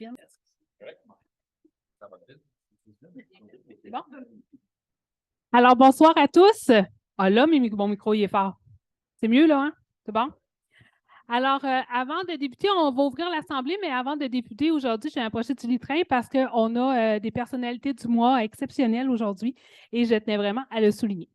filme. Bon. Alors, bonsoir à tous. Ah là, mon micro, il est fort. C'est mieux, là, hein? C'est bon? Alors, avant de débuter, on va ouvrir l'Assemblée, mais avant de débuter, aujourd'hui, j'ai approché du litrin parce qu'on a des personnalités du mois exceptionnelles aujourd'hui et je tenais vraiment à le souligner.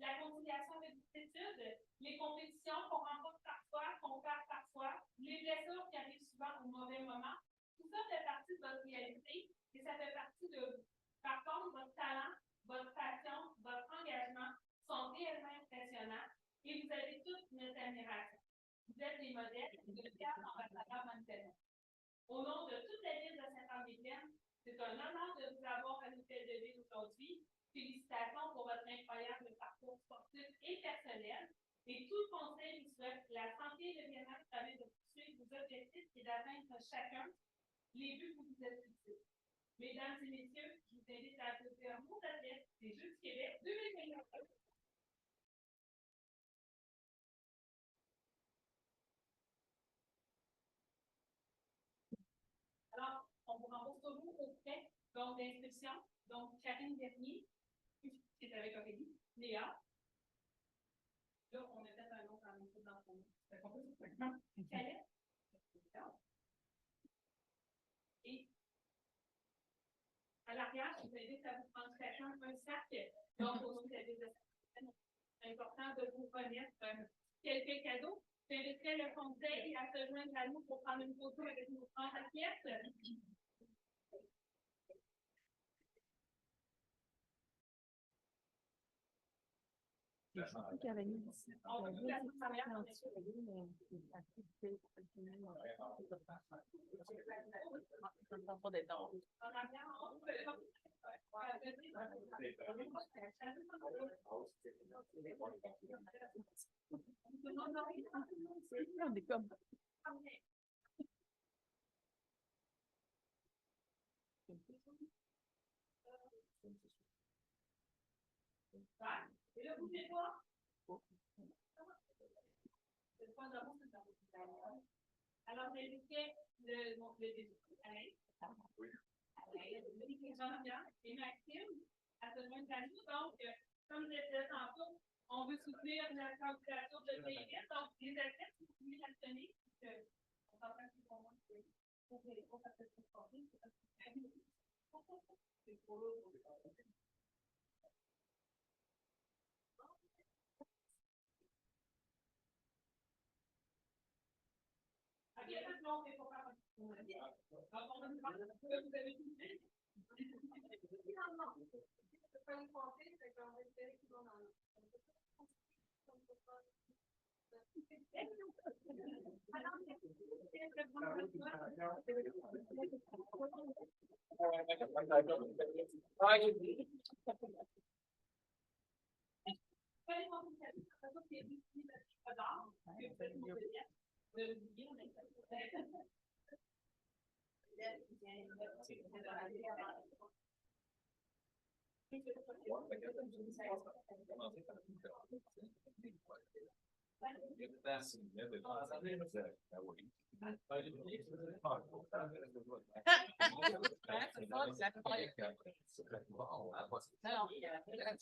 La conciliation des études, les compétitions qu'on remporte parfois, qu'on perd parfois, les blessures qui arrivent souvent au mauvais moment, tout ça fait partie de votre réalité et ça fait partie de, par contre, votre talent, votre passion, votre engagement sont réellement impressionnants et vous avez toute notre admiration. Vous êtes des modèles de fiers ambassadeurs manifestants. Au nom de toute la ville de Saint-Anne-des-Plaines, c'est un honneur de vous avoir à l'hôtel de ville aujourd'hui. Félicitations pour votre incroyable parcours sportif et personnel. Et tout le conseil vous souhaite la santé et le bien-être afin de poursuivre vos objectifs et d'atteindre chacun les buts que vous êtes fixés. Mesdames et messieurs, je vous invite à applaudir nos athlètes des Jeux du Québec 2021. Alors, on vous rembourse toujours aux frais d'inscription. Donc, Karine Bernier, qui est avec Aurélie, Léa. Là, on a fait un autre en même dans son. C'est qu'on peut Calais. Et à l'arrière, je vous invite à vous prendre chacun un sac. Donc, au nom de la ville de Saint-Anne, c'est important de vous remettre quelques cadeaux. J'inviterai le conseil à se joindre à nous pour prendre une photo avec nos 30 athlètes. Et là, vous faites quoi? Alors, j'inviterai Alain, et Maxime à se joindre à nous. Donc, comme je le disais tantôt, on veut soutenir la candidature de Donc, les athlètes, vous pouvez l'actionner. On s'entend que c'est pour moi. Pour les cours, ça peut se transformer. C'est pour l'autre. Non, mais faut pas. Vous avez tout dit? Non. C'est pas une pensée, c'est qu'on va espérer qu'ils vont dans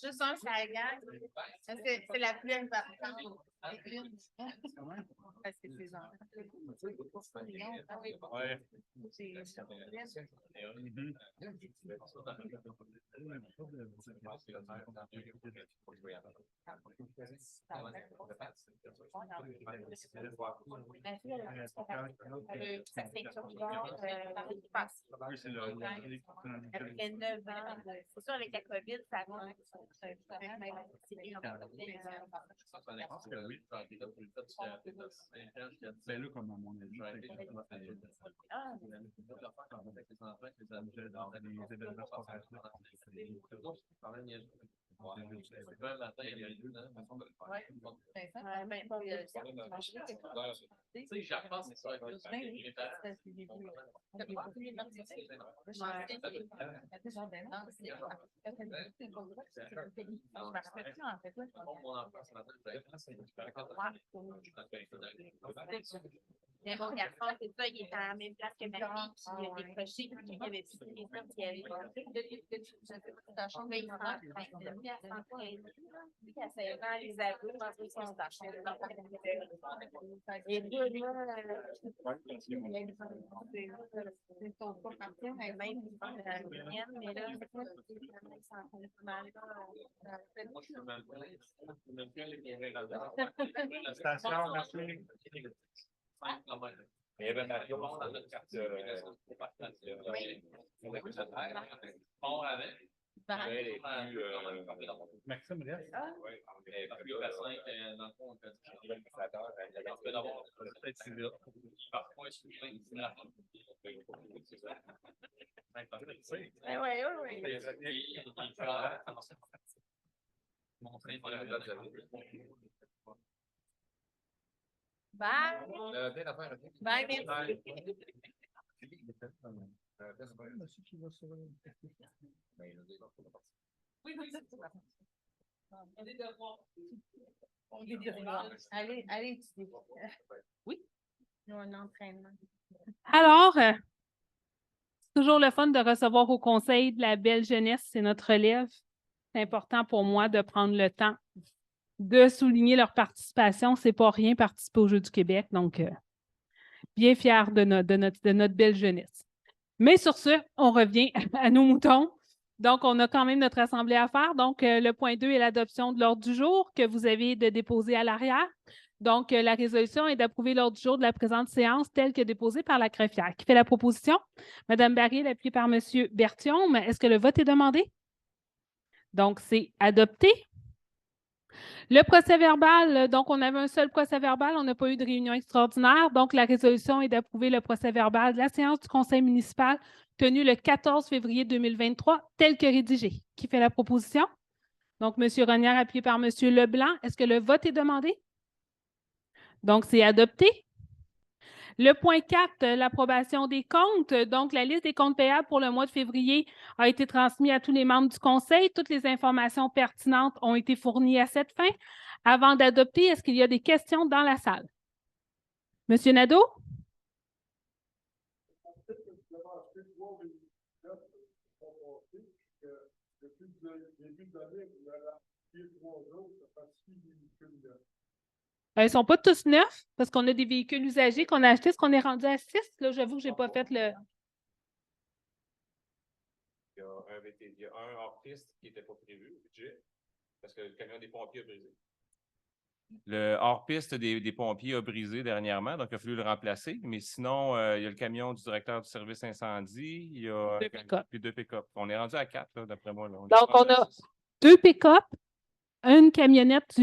Juste un, ça gagne. C'est la plus importante. Parce que c'est genre. Après 9 ans, c'est sûr, avec la COVID, ça va. C'est là comme à mon avis. Mais mon garçon, c'est ça, il est à la même place que ma fille, puis il a décroché, puis il avait plus les sortes qui avaient. Je sais pas si ta chambre est grande, lui, à 115, lui, à 16 ans, les ados, je pense qu'ils sont dans la chambre. Et deux, là, c'est son pas partir, mais même, ils font la mienne, mais là, c'est pas, ils s'en font mal, là. Station, merci. Il y avait Mario dans notre carte. Maxime reste. Bye. Bye, merci. Monsieur qui va sur Allez, étudier. Oui. Nous, un entraînement. Alors, c'est toujours le fun de recevoir au conseil de la belle jeunesse, c'est notre relève. C'est important pour moi de prendre le temps de souligner leur participation. C'est pas rien participer aux Jeux du Québec, donc bien fiers de notre belle jeunesse. Mais sur ce, on revient à nos moutons. Donc, on a quand même notre assemblée à faire. Donc, le point 2 est l'adoption de l'ordre du jour que vous avez de déposer à l'arrière. Donc, la résolution est d'approuver l'ordre du jour de la présente séance telle que déposée par la greffière. Qui fait la proposition? Mme Barrier, appuyée par M. Berthiaume. Est-ce que le vote est demandé? Donc, c'est adopté. Le procès-verbal, donc on avait un seul procès-verbal, on n'a pas eu de réunion extraordinaire. Donc, la résolution est d'approuver le procès-verbal de la séance du conseil municipal tenue le 14 février 2023, tel que rédigé. Qui fait la proposition? Donc, M. Ronière, appuyé par M. Leblanc. Est-ce que le vote est demandé? Donc, c'est adopté. Le point 4, l'approbation des comptes. Donc, la liste des comptes payables pour le mois de février a été transmise à tous les membres du conseil. Toutes les informations pertinentes ont été fournies à cette fin. Avant d'adopter, est-ce qu'il y a des questions dans la salle? Monsieur Nadeau? Ils ne sont pas tous neufs parce qu'on a des véhicules usagés qu'on a achetés. Est-ce qu'on est rendu à 6? Là, j'avoue que je n'ai pas fait le. Il y a il y a un hors-piste qui n'était pas prévu au budget parce que le camion des pompiers a brisé. Le hors-piste des pompiers a brisé dernièrement, donc il a fallu le remplacer. Mais sinon, il y a le camion du directeur du service incendie, il y a puis 2 pick-up. On est rendu à 4, là, d'après moi. Là. Donc, on a 2 pick-up, une camionnette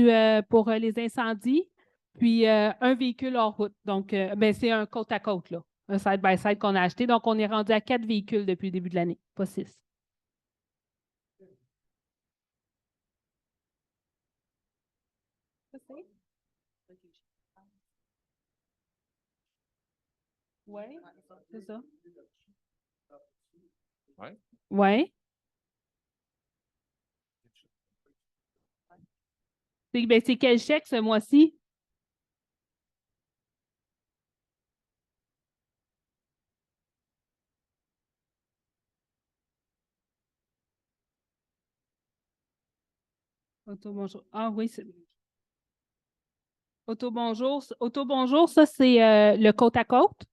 pour les incendies, puis un véhicule hors route. Donc, c'est un côte à côte, là, un side-by-side qu'on a acheté. Donc, on est rendu à 4 véhicules depuis le début de l'année, pas 6. Oui, c'est ça. Oui. Oui. C'est quel chèque ce mois-ci? Auto bonjour. Ah oui, c'est. Auto bonjour. Auto bonjour, ça, c'est le côte à côte.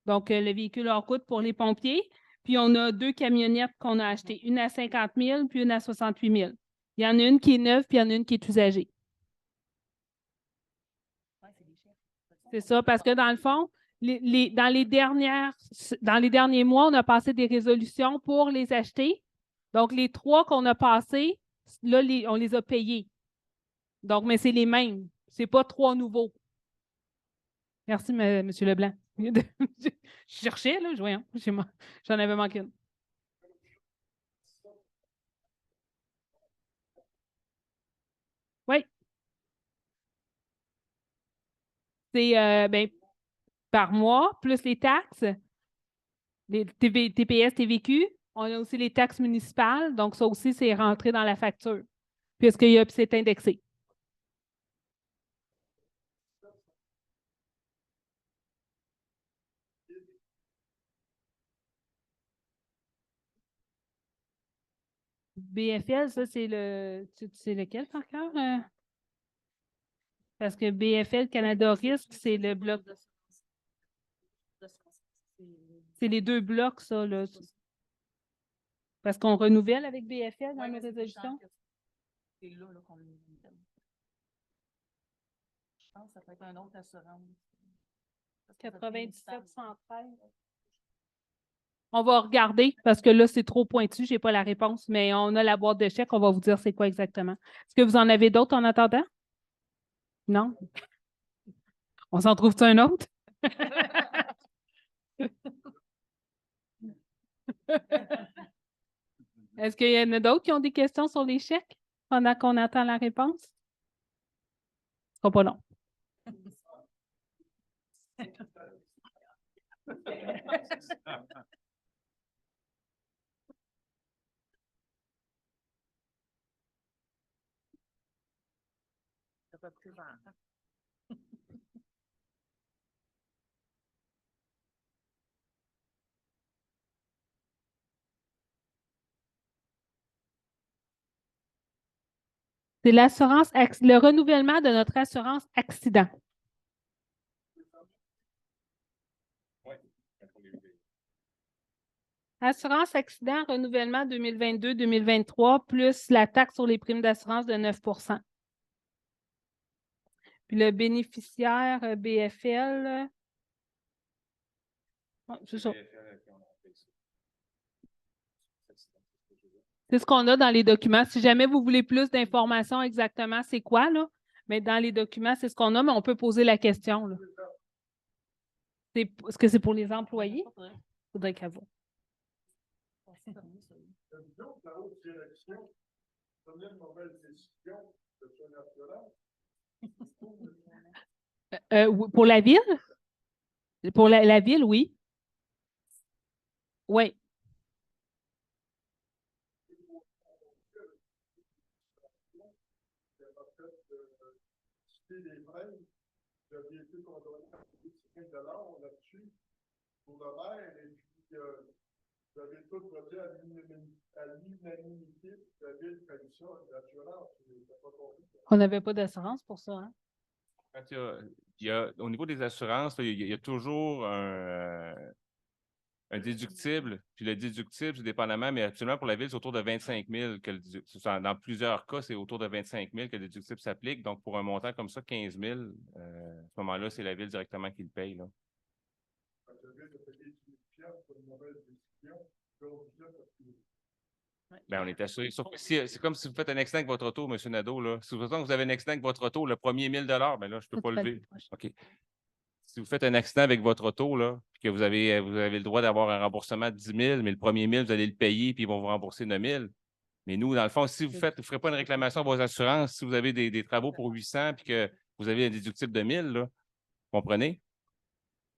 Donc, le véhicule hors route pour les pompiers. Puis, on a 2 camionnettes qu'on a achetées, une à 50 000 puis une à 68 000. Il y en a une qui est neuve, puis il y en a une qui est usagée. C'est ça, parce que dans le fond, dans les derniers mois, on a passé des résolutions pour les acheter. Donc, les 3 qu'on a passés, là, on les a payés. Donc, mais c'est les mêmes. Ce n'est pas 3 nouveaux. Merci, M. Leblanc. Je cherchais, là, voyons, j'en avais manqué une. Oui. C'est par mois, plus les taxes, les TPS, TVQ. On a aussi les taxes municipales. Donc, ça aussi, c'est rentré dans la facture, c'est indexé. BFL, ça, c'est lequel par cœur? Parce que BFL Canada Risque, c'est le bloc. C'est les 2 blocs, ça, là. Parce qu'on renouvelle avec BFL dans nos résolutions. C'est là qu'on renouvelle. Je pense que ça peut être un autre assurance. 97,113. On va regarder parce que là, c'est trop pointu, je n'ai pas la réponse, mais on a la boîte de chèques, on va vous dire c'est quoi exactement. Est-ce que vous en avez d'autres en attendant? Non? On s'en trouve-tu un autre? Est-ce qu'il y en a d'autres qui ont des questions sur les chèques pendant qu'on attend la réponse? Ce sera pas long. C'est le renouvellement de notre assurance accident. Assurance accident, renouvellement 2022-2023, plus la taxe sur les primes d'assurance de 9 %. Puis le bénéficiaire BFL, c'est ça. C'est ce qu'on a dans les documents. Si jamais vous voulez plus d'informations exactement, c'est quoi, là? Mais dans les documents, c'est ce qu'on a, mais on peut poser la question, là. Est-ce que c'est pour les employés? Il faudrait qu'à vous. Pour la ville? Pour la ville, oui. Oui. Vous avez tout voté à l'unanimité, vous avez une commission d'assurance. On n'avait pas d'assurance pour ça, hein? Quand au niveau des assurances, là, il y a toujours un déductible. Puis le déductible, c'est dépendamment, mais actuellement, pour la ville, c'est autour de 25 000. Dans plusieurs cas, c'est autour de 25 000 que le déductible s'applique. Donc, pour un montant comme ça, 15 000, à ce moment-là, c'est la ville directement qui le paye. Là. Quand la ville a payé 10 000 pour une mauvaise décision, Ben, on est assuré. Sauf que c'est comme si vous faites un accident avec votre auto, M. Nadeau. Là. Si vous avez un accident avec votre auto, le premier 1 000 ben là, je ne peux pas le lever. OK. Si vous faites un accident avec votre auto, là, puis que vous avez le droit d'avoir un remboursement de 10 000, mais le premier 1 000, vous allez le payer, puis ils vont vous rembourser 9 000. Mais nous, dans le fond, si vous ne ferez pas une réclamation à vos assurances, si vous avez des travaux pour 800 puis que vous avez un déductible de 1 000, là, comprenez?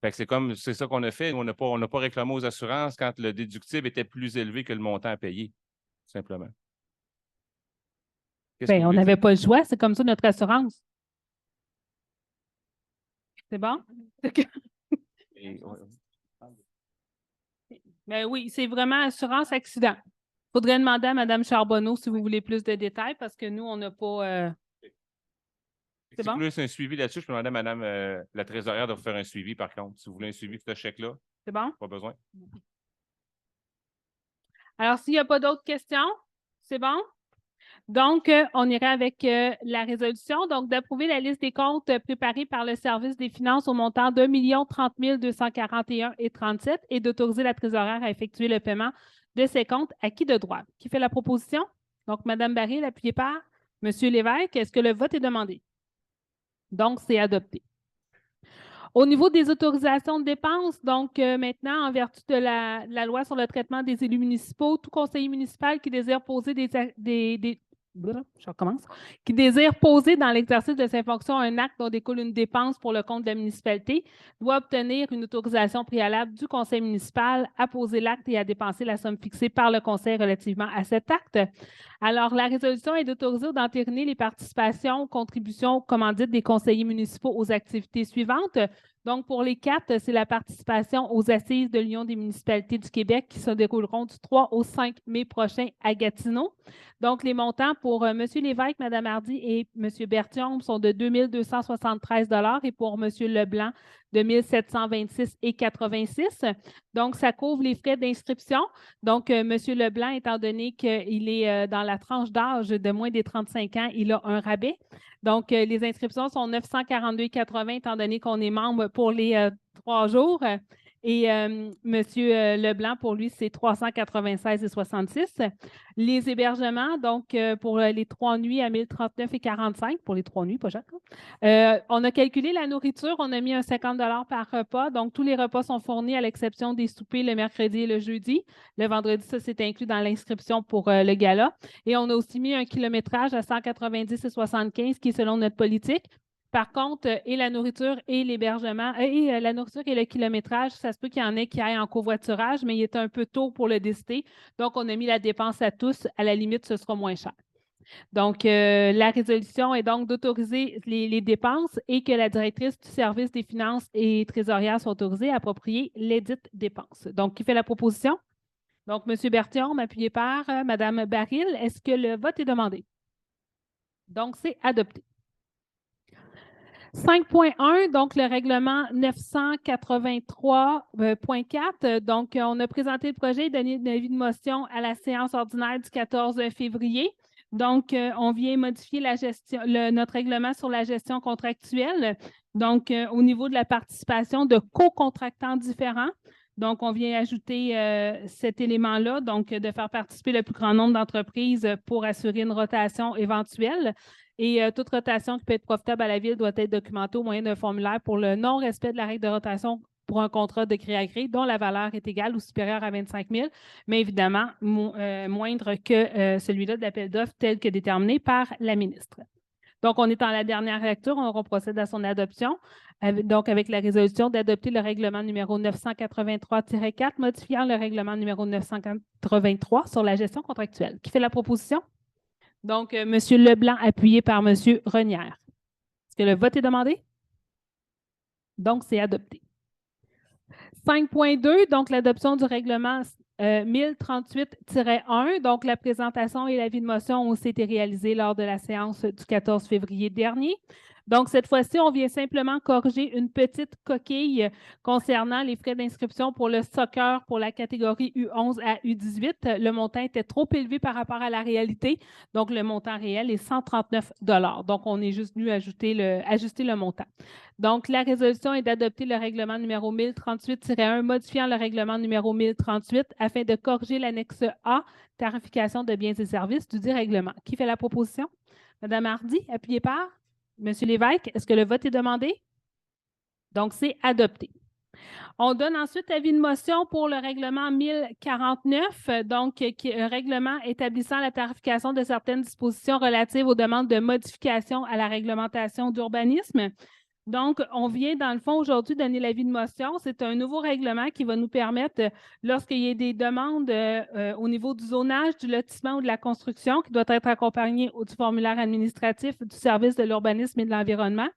Fait que c'est ça qu'on a fait. On n'a pas réclamé aux assurances quand le déductible était plus élevé que le montant à payer, tout simplement. Ben, on n'avait pas le choix, c'est comme ça notre assurance. C'est bon? Ben oui, c'est vraiment assurance accident. Il faudrait demander à Mme Charbonneau si vous voulez plus de détails parce que nous, on n'a pas. Si vous voulez un suivi là-dessus, je peux demander à Mme la trésorière de vous faire un suivi, par contre. Si vous voulez un suivi de ce chèque-là, c'est bon? Pas besoin. Alors, s'il n'y a pas d'autres questions, c'est bon? Donc, on ira avec la résolution. Donc, d'approuver la liste des comptes préparée par le service des finances au montant de 1 030 241,37 et d'autoriser la trésorière à effectuer le paiement de ces comptes acquis de droit. Qui fait la proposition? Donc, Mme Baril, appuyée par M. Lévesque. Est-ce que le vote est demandé? Donc, c'est adopté. Au niveau des autorisations de dépenses, donc maintenant, en vertu de la loi sur le traitement des élus municipaux, tout conseiller municipal qui désire poser qui désire poser dans l'exercice de ses fonctions un acte dont découle une dépense pour le compte de la municipalité doit obtenir une autorisation préalable du conseil municipal à poser l'acte et à dépenser la somme fixée par le conseil relativement à cet acte. Alors, la résolution est d'autoriser ou d'entériner les participations, contributions, commandites des conseillers municipaux aux activités suivantes. Donc, pour les 4, c'est la participation aux assises de l'Union des municipalités du Québec qui se dérouleront du 3 au 5 mai prochain à Gatineau. Donc, les montants pour M. Lévesque, Mme Hardy et M. Berthiaume sont de 2 273 et pour M. Leblanc, de 1 726,86. Donc, ça couvre les frais d'inscription. Donc, M. Leblanc, étant donné qu'il est dans la tranche d'âge de moins des 35 ans, il a un rabais. Donc, les inscriptions sont 942,80 étant donné qu'on est membre pour les 3 jours. Et M. Leblanc, pour lui, c'est 396,66. Les hébergements, donc pour les 3 nuits à 1039,45 pour les 3 nuits, pas chaque. On a calculé la nourriture, on a mis un 50 $ par repas. Donc, tous les repas sont fournis à l'exception des soupers le mercredi et le jeudi. Le vendredi, ça, c'est inclus dans l'inscription pour le gala. Et on a aussi mis un kilométrage à 190,75 qui est selon notre politique. Par contre, et la nourriture et l'hébergement, et la nourriture et le kilométrage, ça se peut qu'il y en ait qui aillent en covoiturage, mais il est un peu tôt pour le décider. Donc, on a mis la dépense à tous. À la limite, ce sera moins cher. Donc, la résolution est donc d'autoriser les dépenses et que la directrice du service des finances et trésorière soit autorisée à approprier lesdites dépenses. Donc, qui fait la proposition? Donc, M. Berthiaume, appuyé par Mme Baril. Est-ce que le vote est demandé? Donc, c'est adopté. 5.1, donc le règlement 983.4. Donc, on a présenté le projet et donné un avis de motion à la séance ordinaire du 14 février. Donc, on vient modifier notre règlement sur la gestion contractuelle. Donc, au niveau de la participation de co-contractants différents. Donc, on vient ajouter cet élément-là, donc de faire participer le plus grand nombre d'entreprises pour assurer une rotation éventuelle. Et toute rotation qui peut être profitable à la Ville doit être documentée au moyen d'un formulaire pour le non-respect de la règle de rotation pour un contrat de gré à gré dont la valeur est égale ou supérieure à 25 000, mais évidemment moindre que celui-là de l'appel d'offres tel que déterminé par la ministre. Donc, on est en la dernière lecture, on procède à son adoption. Donc, avec la résolution d'adopter le règlement numéro 983-4, modifiant le règlement numéro 983 sur la gestion contractuelle. Qui fait la proposition? Donc, M. Leblanc, appuyé par M. Renière. Est-ce que le vote est demandé? Donc, c'est adopté. 5.2, donc l'adoption du règlement 1038-1. Donc, la présentation et l'avis de motion ont été réalisés lors de la séance du 14 février dernier. Donc, cette fois-ci, on vient simplement corriger une petite coquille concernant les frais d'inscription pour le soccer pour la catégorie U11 à U18. Le montant était trop élevé par rapport à la réalité. Donc, le montant réel est 139 $. Donc, on est juste venu ajuster le montant. Donc, la résolution est d'adopter le règlement numéro 1038-1 modifiant le règlement numéro 1038 afin de corriger l'annexe A, tarification de biens et services du dit règlement. Qui fait la proposition? Madame Hardy, appuyez par. Monsieur Lévesque, est-ce que le vote est demandé? Donc, c'est adopté. On donne ensuite avis de motion pour le règlement 1049, donc qui est un règlement établissant la tarification de certaines dispositions relatives aux demandes de modification à la réglementation d'urbanisme. Donc, on vient, dans le fond, aujourd'hui, donner l'avis de motion. C'est un nouveau règlement qui va nous permettre, lorsqu'il y a des demandes au niveau du zonage, du lotissement ou de la construction, qui doit être accompagné du formulaire administratif du service de l'urbanisme et de l'environnement.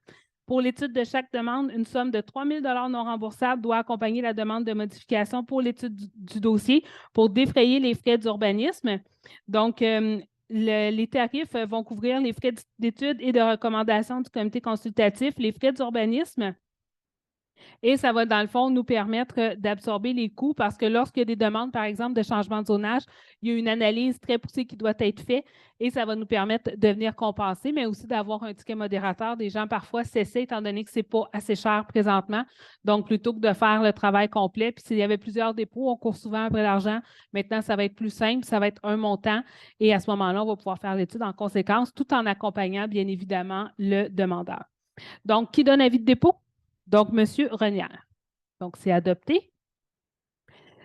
Pour l'étude de chaque demande, une somme de 3 000 $ non remboursables doit accompagner la demande de modification pour l'étude du dossier pour défrayer les frais d'urbanisme. Donc, les tarifs vont couvrir les frais d'études et de recommandation du comité consultatif, les frais d'urbanisme. Et ça va, dans le fond, nous permettre d'absorber les coûts parce que lorsqu'il y a des demandes, par exemple, de changement de zonage, il y a une analyse très poussée qui doit être faite et ça va nous permettre de venir compenser, mais aussi d'avoir un ticket modérateur. Des gens parfois s'essaient étant donné que ce n'est pas assez cher présentement. Donc, plutôt que de faire le travail complet, puis s'il y avait plusieurs dépôts, on court souvent après l'argent. Maintenant, ça va être plus simple, ça va être un montant et à ce moment-là, on va pouvoir faire l'étude en conséquence tout en accompagnant, bien évidemment, le demandeur. Donc, qui donne avis de dépôt? Donc, M. Renière. Donc, c'est adopté.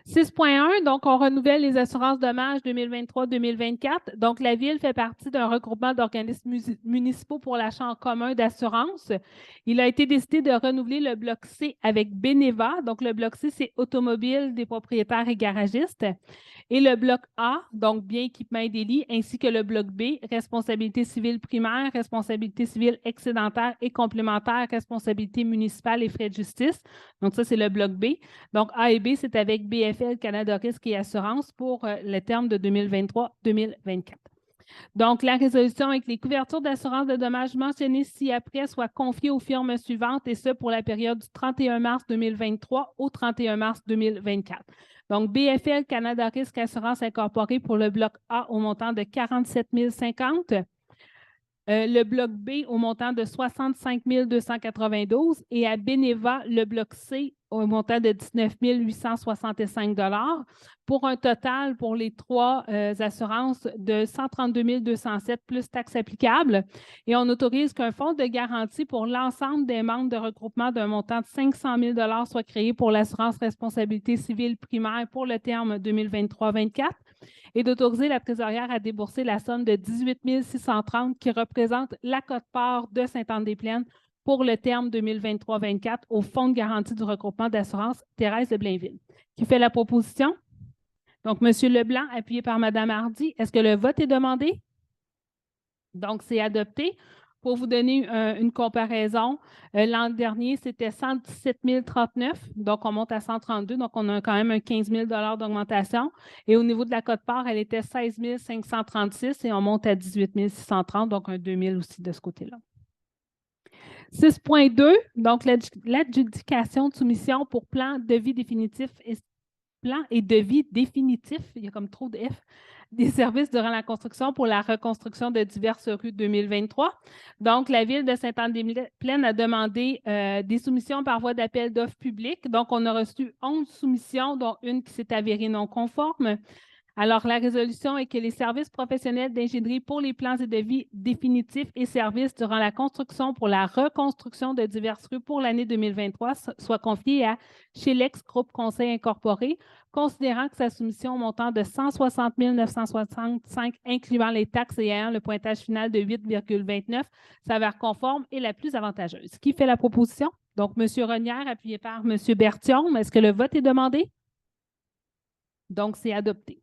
6.1, donc, on renouvelle les assurances dommages 2023-2024. Donc, la Ville fait partie d'un regroupement d'organismes municipaux pour l'achat en commun d'assurance. Il a été décidé de renouveler le bloc C avec Beneva. Donc, le bloc C, c'est automobile des propriétaires et garagistes. Et le bloc A, donc biens, équipements et délits, ainsi que le bloc B, responsabilité civile primaire, responsabilité civile excédentaire et complémentaire, responsabilité municipale et frais de justice. Donc, ça, c'est le bloc B. Donc, A et B, c'est avec BFL, Canada Risque et Assurance pour le terme de 2023-2024. Donc, la résolution est que les couvertures d'assurance de dommages mentionnées ci-après soient confiées aux firmes suivantes et ce pour la période du 31 mars 2023 au 31 mars 2024. Donc, BFL Canada Risque Assurance Incorporée pour le bloc A au montant de 47 050. Le bloc B au montant de 65 292 et à Beneva, le bloc C au montant de 19 865 $ pour un total pour les trois assurances de 132 207 plus taxes applicables. Et on autorise qu'un fonds de garantie pour l'ensemble des membres de regroupement d'un montant de 500 000 $ soit créé pour l'assurance responsabilité civile primaire pour le terme 2023-24 et d'autoriser la trésorière à débourser la somme de 18 630 qui représente la quote-part de Sainte-Anne-des-Plaines pour le terme 2023-24 au Fonds de garantie du regroupement d'assurance Thérèse de Blainville. Qui fait la proposition? Donc, M. Leblanc, appuyé par Mme Hardy. Est-ce que le vote est demandé? Donc, c'est adopté. Pour vous donner une comparaison, l'an dernier, c'était 117 039, donc on monte à 132, donc on a quand même un 15 000 $ d'augmentation. Et au niveau de la quote-part, elle était 16 536 et on monte à 18 630, donc un 2 000 aussi de ce côté-là. 6.2, donc l'adjudication de soumission pour plan de vie définitif et devis définitif, il y a comme trop de F, des services durant la construction pour la reconstruction de diverses rues 2023. Donc, la Ville de Sainte-Anne-des-Plaines a demandé des soumissions par voie d'appel d'offres publiques. Donc, on a reçu 11 soumissions, dont une qui s'est avérée non conforme. Alors, la résolution est que les services professionnels d'ingénierie pour les plans et devis définitifs et services durant la construction pour la reconstruction de diverses rues pour l'année 2023 soient confiés à Chilex Groupe Conseil Incorporé, considérant que sa soumission au montant de 160 965, incluant les taxes et ayant le pointage final de 8,29, s'avère conforme et la plus avantageuse. Qui fait la proposition? Donc, M. Renière, appuyé par M. Berthiaume. Est-ce que le vote est demandé? Donc, c'est adopté.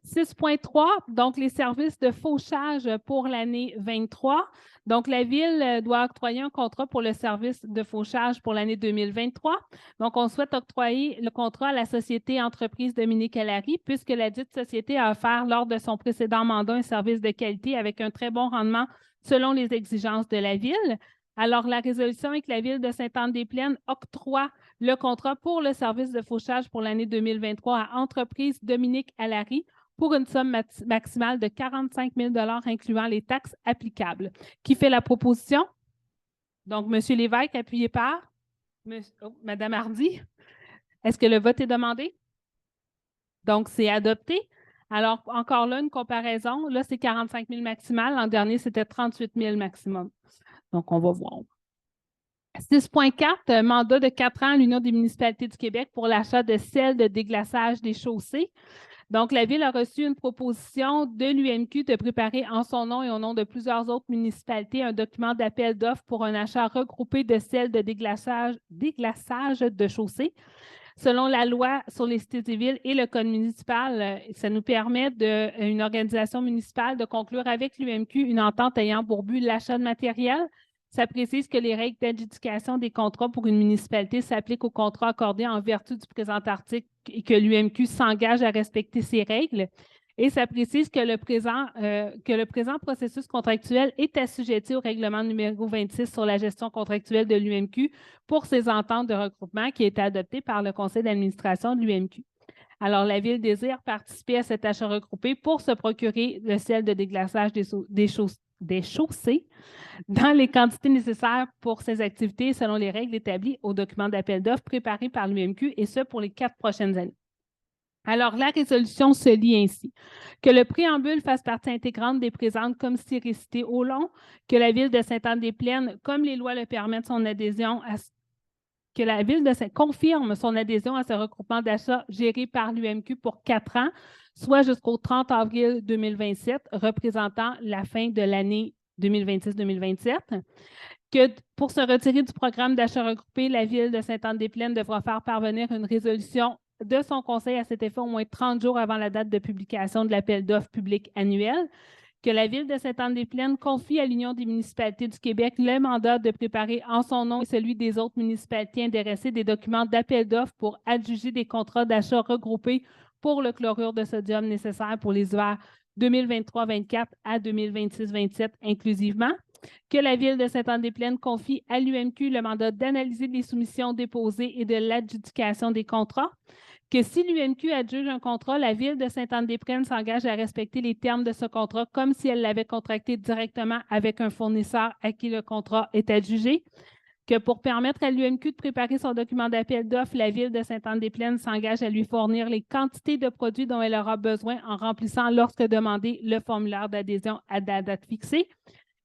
6.3, donc les services de fauchage pour l'année 23. Donc, la Ville doit octroyer un contrat pour le service de fauchage pour l'année 2023. Donc, on souhaite octroyer le contrat à la société entreprise Dominique Allary, puisque la dite société a offert lors de son précédent mandat un service de qualité avec un très bon rendement selon les exigences de la Ville. Alors, la résolution est que la Ville de Sainte-Anne-des-Plaines octroie le contrat pour le service de fauchage pour l'année 2023 à Entreprise Dominique Allary pour une somme maximale de 45 000 incluant les taxes applicables. Qui fait la proposition? Donc, M. Lévesque, appuyé par Mme Hardy. Est-ce que le vote est demandé? Donc, c'est adopté. Alors, encore là, une comparaison. Là, c'est 45 000 maximal. L'an dernier, c'était 38 000 maximum. Donc, on va voir. 6.4, mandat de 4 ans à l'Union des municipalités du Québec pour l'achat de sel de déglaçage des chaussées. Donc, la Ville a reçu une proposition de l'UMQ de préparer en son nom et au nom de plusieurs autres municipalités un document d'appel d'offres pour un achat regroupé de sel de déglaçage de chaussées. Selon la loi sur les cités civiles et le code municipal, ça nous permet une organisation municipale de conclure avec l'UMQ une entente ayant pour but l'achat de matériel. Ça précise que les règles d'adjudication des contrats pour une municipalité s'appliquent aux contrats accordés en vertu du présent article et que l'UMQ s'engage à respecter ces règles. Et ça précise que le présent processus contractuel est assujetti au règlement numéro 26 sur la gestion contractuelle de l'UMQ pour ces ententes de regroupement qui a été adopté par le conseil d'administration de l'UMQ. Alors, la Ville désire participer à cet achat regroupé pour se procurer le sel de déglaçage des chaussées dans les quantités nécessaires pour ces activités selon les règles établies au document d'appel d'offres préparé par l'UMQ et ce pour les 4 prochaines années. Alors, la résolution se lit ainsi. Que le préambule fasse partie intégrante des présentes comme récité au long, que la Ville de Sainte-Anne-des-Plaines, comme les lois le permettent, que la Ville confirme son adhésion à ce regroupement d'achat géré par l'UMQ pour 4 ans, soit jusqu'au 30 avril 2027, représentant la fin de l'année 2026-2027. Que pour se retirer du programme d'achat regroupé, la Ville de Sainte-Anne-des-Plaines devra faire parvenir une résolution de son conseil à cet effet au moins 30 jours avant la date de publication de l'appel d'offres public annuel. Que la Ville de Sainte-Anne-des-Plaines confie à l'Union des municipalités du Québec le mandat de préparer en son nom et celui des autres municipalités intéressées des documents d'appel d'offres pour adjuger des contrats d'achat regroupés pour le chlorure de sodium nécessaire pour les hivers 2023-24 à 2026-27 inclusivement. Que la Ville de Sainte-Anne-des-Plaines confie à l'UMQ le mandat d'analyser les soumissions déposées et de l'adjudication des contrats. Que si l'UMQ adjuge un contrat, la Ville de Sainte-Anne-des-Plaines s'engage à respecter les termes de ce contrat comme si elle l'avait contracté directement avec un fournisseur à qui le contrat est adjugé. Que pour permettre à l'UMQ de préparer son document d'appel d'offres, la Ville de Sainte-Anne-des-Plaines s'engage à lui fournir les quantités de produits dont elle aura besoin en remplissant lorsque demandé le formulaire d'adhésion à la date fixée.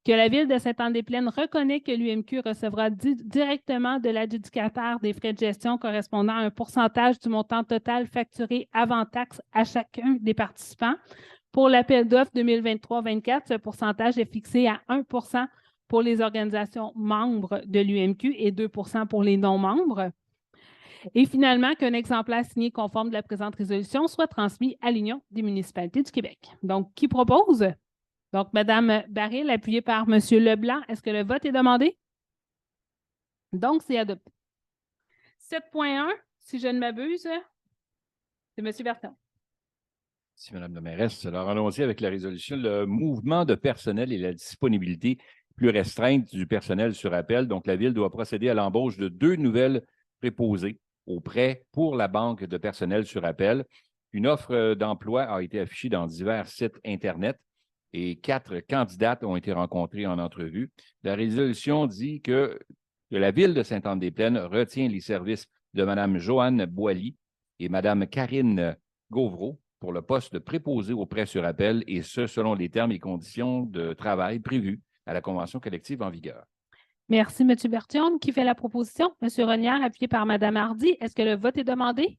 Que la Ville de Sainte-Anne-des-Plaines reconnaît que l'UMQ recevra directement de l'adjudicataire des frais de gestion correspondant à un pourcentage du montant total facturé avant taxe à chacun des participants. Pour l'appel d'offres 2023-24, ce pourcentage est fixé à 1 % pour les organisations membres de l'UMQ et 2 % pour les non-membres. Et finalement, qu'un exemplaire signé conforme de la présente résolution soit transmis à l'Union des municipalités du Québec. Donc, qui propose? Donc, Mme Baril, appuyée par M. Leblanc, est-ce que le vote est demandé? Donc, c'est adopté. 7.1, si je ne m'abuse, c'est M. Berton. Merci, Mme la mairesse. Alors, allons-y avec la résolution. Le mouvement de personnel et la disponibilité plus restreinte du personnel sur appel. Donc, la Ville doit procéder à l'embauche de 2 nouvelles préposées auprès pour la banque de personnel sur appel. Une offre d'emploi a été affichée dans divers sites Internet et 4 candidates ont été rencontrées en entrevue. La résolution dit que la Ville de Sainte-Anne-des-Plaines retient les services de Mme Joanne Boilly et Mme Karine Gauvreau pour le poste de préposé au prêt sur appel, et ce, selon les termes et conditions de travail prévus à la convention collective en vigueur. Merci, M. Berthiaume. Qui fait la proposition? M. Renière, appuyé par Mme Hardy. Est-ce que le vote est demandé?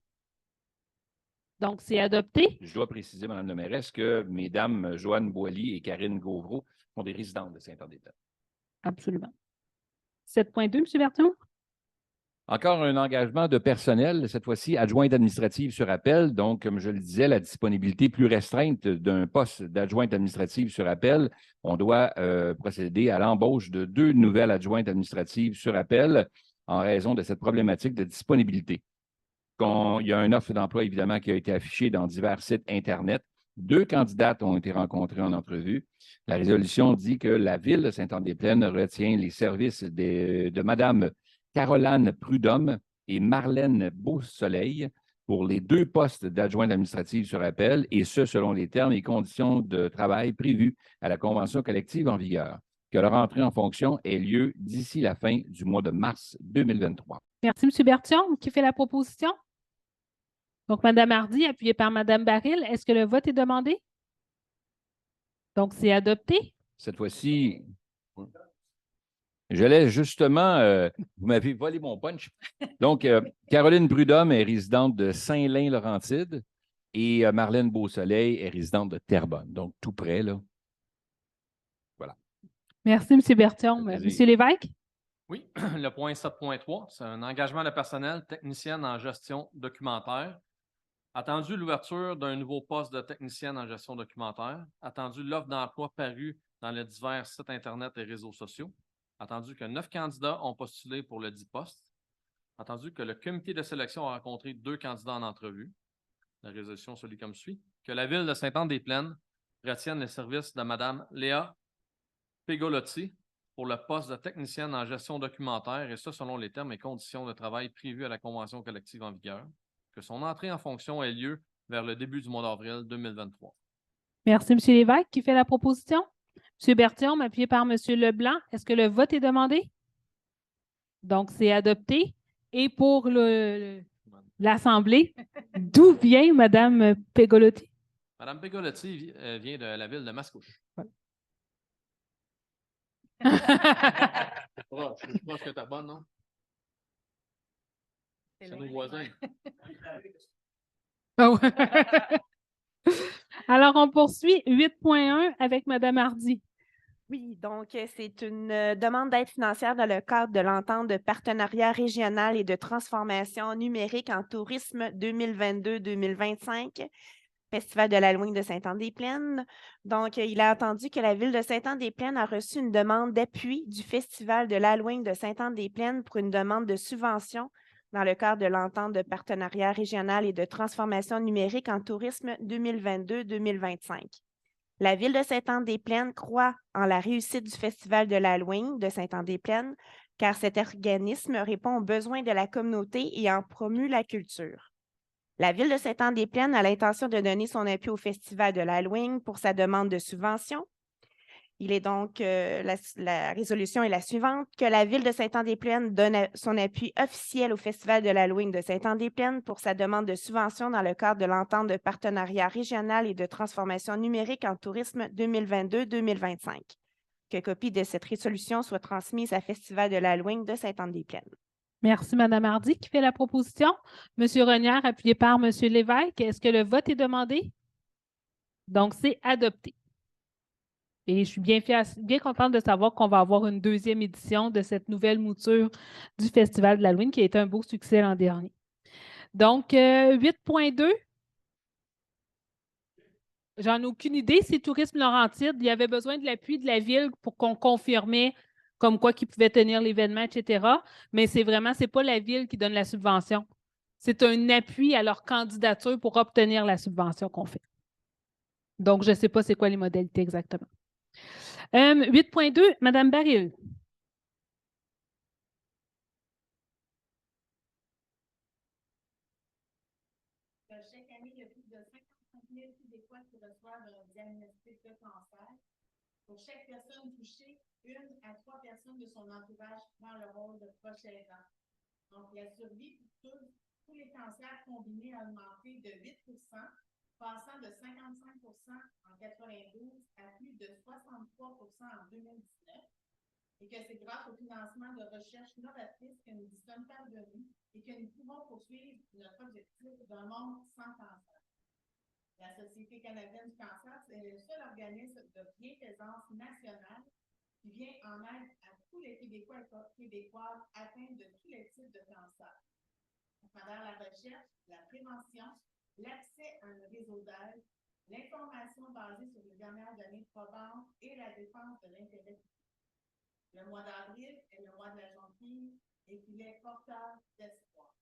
Donc, c'est adopté. Je dois préciser, Mme la mairesse, que Mesdames Joanne Boilly et Karine Gauvreau sont des résidentes de Sainte-Anne-des-Plaines. Absolument. 7.2, M. Berthiaume. Encore un engagement de personnel, cette fois-ci adjointe administrative sur appel. Donc, comme je le disais, la disponibilité plus restreinte d'un poste d'adjointe administrative sur appel. On doit procéder à l'embauche de 2 nouvelles adjointes administratives sur appel en raison de cette problématique de disponibilité. Il y a une offre d'emploi, évidemment, qui a été affichée dans divers sites Internet. 2 candidates ont été rencontrées en entrevue. La résolution dit que la Ville de Sainte-Anne-des-Plaines retient les services de Mme Caroline Prudhomme et Marlène Beausoleil pour les 2 postes d'adjointe administrative sur appel, et ce, selon les termes et conditions de travail prévus à la convention collective en vigueur. Que leur entrée en fonction ait lieu d'ici la fin du mois de mars 2023. Merci, M. Berthiaume. Qui fait la proposition? Donc, Mme Hardy, appuyée par Mme Baril. Est-ce que le vote est demandé? Donc, c'est adopté. Cette fois-ci, je laisse justement, vous m'avez volé mon punch. Donc, Caroline Prudhomme est résidente de Saint-Lin-Laurentide et Marlène Beausoleil est résidente de Terrebonne. Donc, tout près, là. Voilà. Merci, M. Berthiaume. Ça fait M. plaisir. Lévesque? Oui, le point 7.3, c'est un engagement de personnel technicienne en gestion documentaire. Attendu l'ouverture d'un nouveau poste de technicienne en gestion documentaire. Attendu l'offre d'emploi parue dans les divers sites Internet et réseaux sociaux. Attendu que 9 candidats ont postulé pour le 10 postes. Attendu que le comité de sélection a rencontré 2 candidats en entrevue. La résolution se lit comme suit. Que la Ville de Sainte-Anne-des-Plaines retienne les services de Mme Léa Pegolotti pour le poste de technicienne en gestion documentaire, et ce, selon les termes et conditions de travail prévus à la convention collective en vigueur. Que son entrée en fonction ait lieu vers le début du mois d'avril 2023. Merci, M. Lévesque. Qui fait la proposition? M. Berthiaume, appuyé par M. Leblanc. Est-ce que le vote est demandé? Donc, c'est adopté. Et pour l'Assemblée, d'où vient Mme Pegolotti? Mme Pegolotti vient de la ville de Mascouche. Je pense que t'as bonne, non? C'est nos voisins. Ah ouais. Alors, on poursuit 8.1 avec Mme Hardy. Oui, donc c'est une demande d'aide financière dans le cadre de l'entente de partenariat régional et de transformation numérique en tourisme 2022-2025, Festival de l'Halloween de Sainte-Anne-des-Plaines. Donc, il a entendu que la Ville de Sainte-Anne-des-Plaines a reçu une demande d'appui du Festival de l'Halloween de Sainte-Anne-des-Plaines pour une demande de subvention dans le cadre de l'entente de partenariat régional et de transformation numérique en tourisme 2022-2025. La Ville de Sainte-Anne-des-Plaines croit en la réussite du Festival de l'Halloween de Sainte-Anne-des-Plaines, car cet organisme répond aux besoins de la communauté et en promue la culture. La Ville de Sainte-Anne-des-Plaines a l'intention de donner son appui au Festival de l'Halloween pour sa demande de subvention. Il est donc, la résolution est la suivante, que la Ville de Sainte-Anne-des-Plaines donne son appui officiel au Festival de l'Halloween de Sainte-Anne-des-Plaines pour sa demande de subvention dans le cadre de l'entente de partenariat régional et de transformation numérique en tourisme 2022-2025. Que copie de cette résolution soit transmise à Festival de l'Halloween de Sainte-Anne-des-Plaines. Merci, Mme Hardy. Qui fait la proposition? M. Renière, appuyé par M. Lévesque. Est-ce que le vote est demandé? Donc, c'est adopté. Et je suis bien contente de savoir qu'on va avoir une 2e édition de cette nouvelle mouture du Festival de l'Halloween qui a été un beau succès l'an dernier. Donc, 8.2. J'en ai aucune idée. C'est Tourisme Laurentide. Il y avait besoin de l'appui de la Ville pour qu'on confirmait comme quoi qu'ils pouvaient tenir l'événement, etc. Mais c'est pas la Ville qui donne la subvention. C'est un appui à leur candidature pour obtenir la subvention qu'on fait. Donc, je ne sais pas c'est quoi les modalités exactement. 8.2, Mme Baril. Chaque année, il y a plus de 55 000 Québécois qui reçoivent un diagnostic de cancer. Pour chaque personne touchée, 1 à 3 personnes de son entourage prend le rôle de proche aidant. Donc, la survie pour tous les cancers combinés a augmenté de 8 passant de 55 en 92 à plus de 63 en 2019, et que c'est grâce au financement de recherches novatrices que nous y sommes parvenus et que nous pouvons poursuivre notre objectif d'un monde sans cancer. La Société canadienne du cancer, c'est le seul organisme de bienfaisance nationale qui vient en aide à tous les Québécois et Québécoises atteints de tous les types de cancer. À travers la recherche, la prévention, l'accès à un réseau d'aide, l'information basée sur les dernières données probantes et la défense de l'intérêt public. Le mois d'avril est le mois de la gentille et qu'il est porteur d'espoir.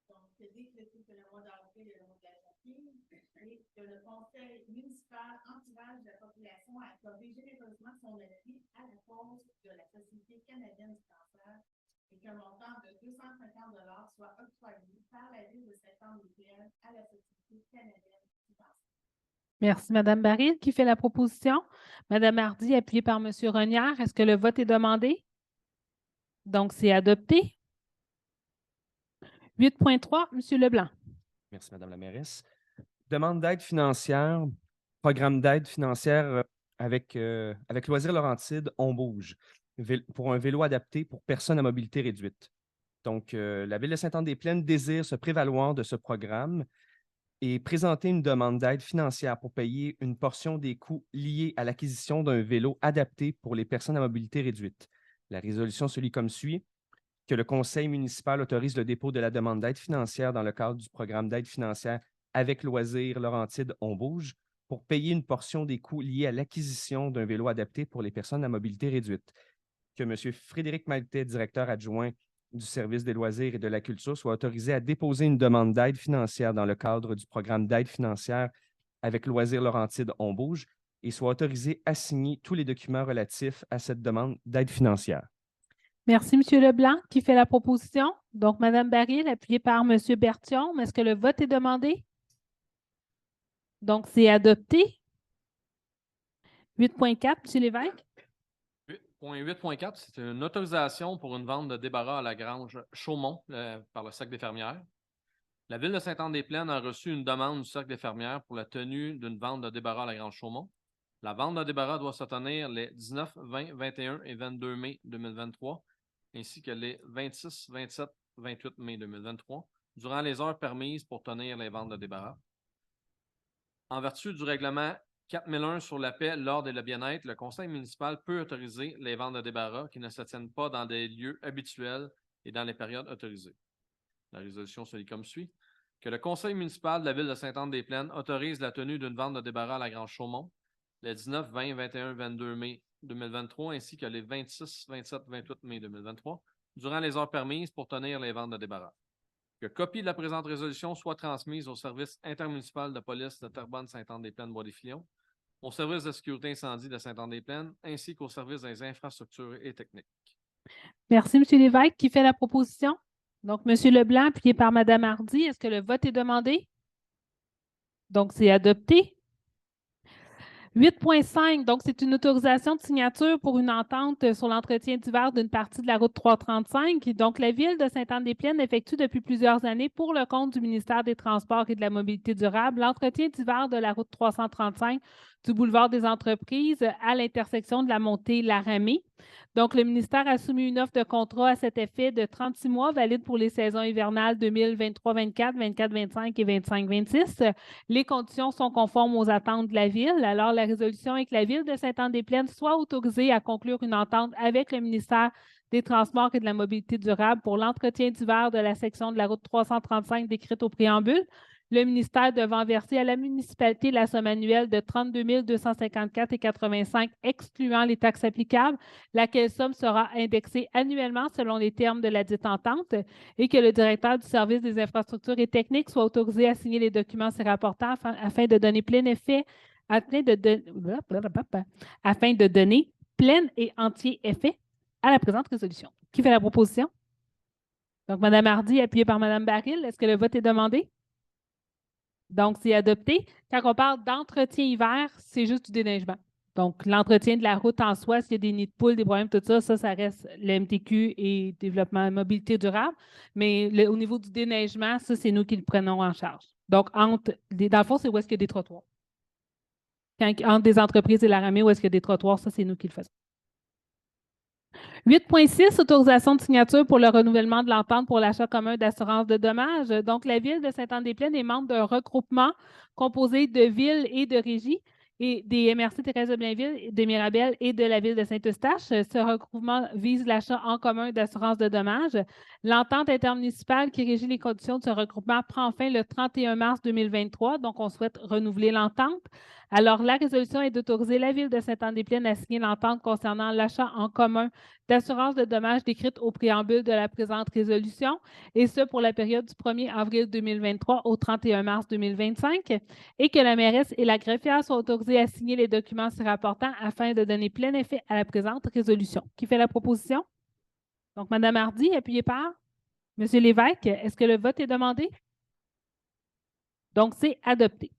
Donc, procédé que le mois d'avril et le mois d'avril, et que le Conseil municipal encourage la population à accorder généreusement son appui à la cause de la Société canadienne du cancer et qu'un montant de 250 $ soit octroyé par la Ville de Saint-Anne-des-Plaines à la Société canadienne du cancer. Merci, Mme Baril. Qui fait la proposition? Mme Hardy, appuyée par M. Renière. Est-ce que le vote est demandé? Donc, c'est adopté. 8.3, M. Leblanc. Merci, Madame la mairesse. Demande d'aide financière, programme d'aide financière avec Loisirs Laurentides, On Bouge, pour un vélo adapté pour personnes à mobilité réduite. Donc, la Ville de Saint-Anne-des-Plaines désire se prévaloir de ce programme et présenter une demande d'aide financière pour payer une portion des coûts liés à l'acquisition d'un vélo adapté pour les personnes à mobilité réduite. La résolution se lit comme suit. Que le conseil municipal autorise le dépôt de la demande d'aide financière dans le cadre du programme d'aide financière avec Loisirs Laurentides On Bouge pour payer une portion des coûts liés à l'acquisition d'un vélo adapté pour les personnes à mobilité réduite. Que M. Frédéric Maltais, directeur adjoint du service des loisirs et de la culture, soit autorisé à déposer une demande d'aide financière dans le cadre du programme d'aide financière avec Loisirs Laurentides On Bouge et soit autorisé à signer tous les documents relatifs à cette demande d'aide financière. Merci, M. Leblanc. Qui fait la proposition? Donc, Mme Baril, appuyée par M. Berthiaume. Est-ce que le vote est demandé? Donc, c'est adopté. 8.4, M. Lévesque. 8.4, c'est une autorisation pour une vente de débarras à la grange Chaumont par le Cercle des fermières. La Ville de Saint-Anne-des-Plaines a reçu une demande du Cercle des fermières pour la tenue d'une vente de débarras à la grange Chaumont. La vente de débarras doit se tenir les 19, 20, 21 et 22 mai 2023, ainsi que les 26, 27, 28 mai 2023, durant les heures permises pour tenir les ventes de débarras. En vertu du règlement 4001 sur la paix, l'ordre et le bien-être, le conseil municipal peut autoriser les ventes de débarras qui ne se tiennent pas dans des lieux habituels et dans les périodes autorisées. La résolution se lit comme suit. Que le conseil municipal de la Ville de Saint-Anne-des-Plaines autorise la tenue d'une vente de débarras à la Grange Chaumont les 19, 20, 21, 22 mai 2023 ainsi que les 26, 27, 28 mai 2023 durant les heures permises pour tenir les ventes de débarras. Que copie de la présente résolution soit transmise au service intermunicipal de police de Terrebonne-Saint-Anne-des-Plaines-Bois-des-Filions, au service de sécurité incendie de Saint-Anne-des-Plaines ainsi qu'au service des infrastructures et techniques. Merci, M. Lévesque. Qui fait la proposition? Donc, M. Leblanc, appuyé par Mme Hardy. Est-ce que le vote est demandé? Donc, c'est adopté. 8.5, donc c'est une autorisation de signature pour une entente sur l'entretien d'hiver d'une partie de la route 335. Donc, la Ville de Sainte-Anne-des-Plaines effectue depuis plusieurs années pour le compte du ministère des Transports et de la Mobilité durable l'entretien d'hiver de la route 335 du boulevard des Entreprises à l'intersection de la montée Laramie. Donc, le ministère a soumis une offre de contrat à cet effet de 36 mois valide pour les saisons hivernales 2023-24, 24-25 et 25-26. Les conditions sont conformes aux attentes de la Ville. Alors, la résolution est que la Ville de Sainte-Anne-des-Plaines soit autorisée à conclure une entente avec le ministère des Transports et de la Mobilité durable pour l'entretien d'hiver de la section de la route 335 décrite au préambule. Le ministère devant verser à la municipalité la somme annuelle de 32 254,85 excluant les taxes applicables, laquelle somme sera indexée annuellement selon les termes de la dite entente et que le directeur du service des infrastructures et techniques soit autorisé à signer les documents s'y rapportant afin de donner plein et entier effet à la présente résolution. Qui fait la proposition? Donc, Mme Hardy, appuyée par Mme Baril. Est-ce que le vote est demandé? Donc, c'est adopté. Quand on parle d'entretien hiver, c'est juste du déneigement. Donc, l'entretien de la route en soi, s'il y a des nids de poules, des problèmes, tout ça, ça reste le MTQ et développement mobilité durable. Mais au niveau du déneigement, ça, c'est nous qui le prenons en charge. Donc, dans le fond, c'est où est-ce qu'il y a des trottoirs. Entre des entreprises et Laramie, où est-ce qu'il y a des trottoirs, ça, c'est nous qui le faisons. 8.6, autorisation de signature pour le renouvellement de l'entente pour l'achat commun d'assurance de dommages. Donc, la Ville de Sainte-Anne-des-Plaines est membre d'un regroupement composé de villes et de régies et des MRC Thérèse de Blainville, de Mirabel et de la Ville de Saint-Eustache. Ce regroupement vise l'achat en commun d'assurance de dommages. L'entente intermunicipale qui régit les conditions de ce regroupement prend fin le 31 mars 2023. Donc, on souhaite renouveler l'entente. Alors, la résolution est d'autoriser la Ville de Sainte-Anne-des-Plaines à signer l'entente concernant l'achat en commun d'assurance de dommages décrite au préambule de la présente résolution, et ce pour la période du 1er avril 2023 au 31 mars 2025, et que la mairesse et la greffière soient autorisées à signer les documents s'y rapportant afin de donner plein effet à la présente résolution. Qui fait la proposition? Donc, Mme Hardy, appuyée par M. Lévesque. Est-ce que le vote est demandé? Donc, c'est adopté.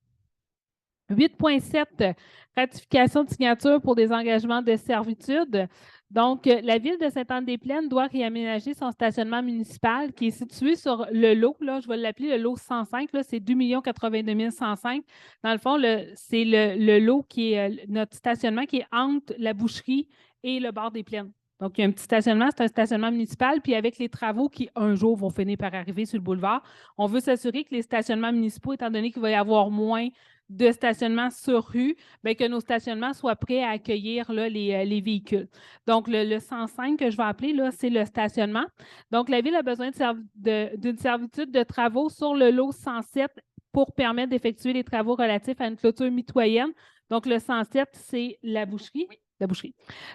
8.7, ratification de signature pour des engagements de servitude. Donc, la Ville de Sainte-Anne-des-Plaines doit réaménager son stationnement municipal qui est situé sur le lot, là, je vais l'appeler le lot 105, là, c'est 2 82 105. Dans le fond, c'est le lot qui est notre stationnement qui est entre la boucherie et le bord des plaines. Donc, il y a un petit stationnement, c'est un stationnement municipal, puis avec les travaux qui, un jour, vont finir par arriver sur le boulevard, on veut s'assurer que les stationnements municipaux, étant donné qu'il va y avoir moins de stationnement sur rue, bien, que nos stationnements soient prêts à accueillir là, les véhicules. Donc, le 105 que je vais appeler, là, c'est le stationnement. Donc, la Ville a besoin d'une servitude de travaux sur le lot 107 pour permettre d'effectuer les travaux relatifs à une clôture mitoyenne. Donc, le 107, c'est la boucherie. Oui. La boucherie.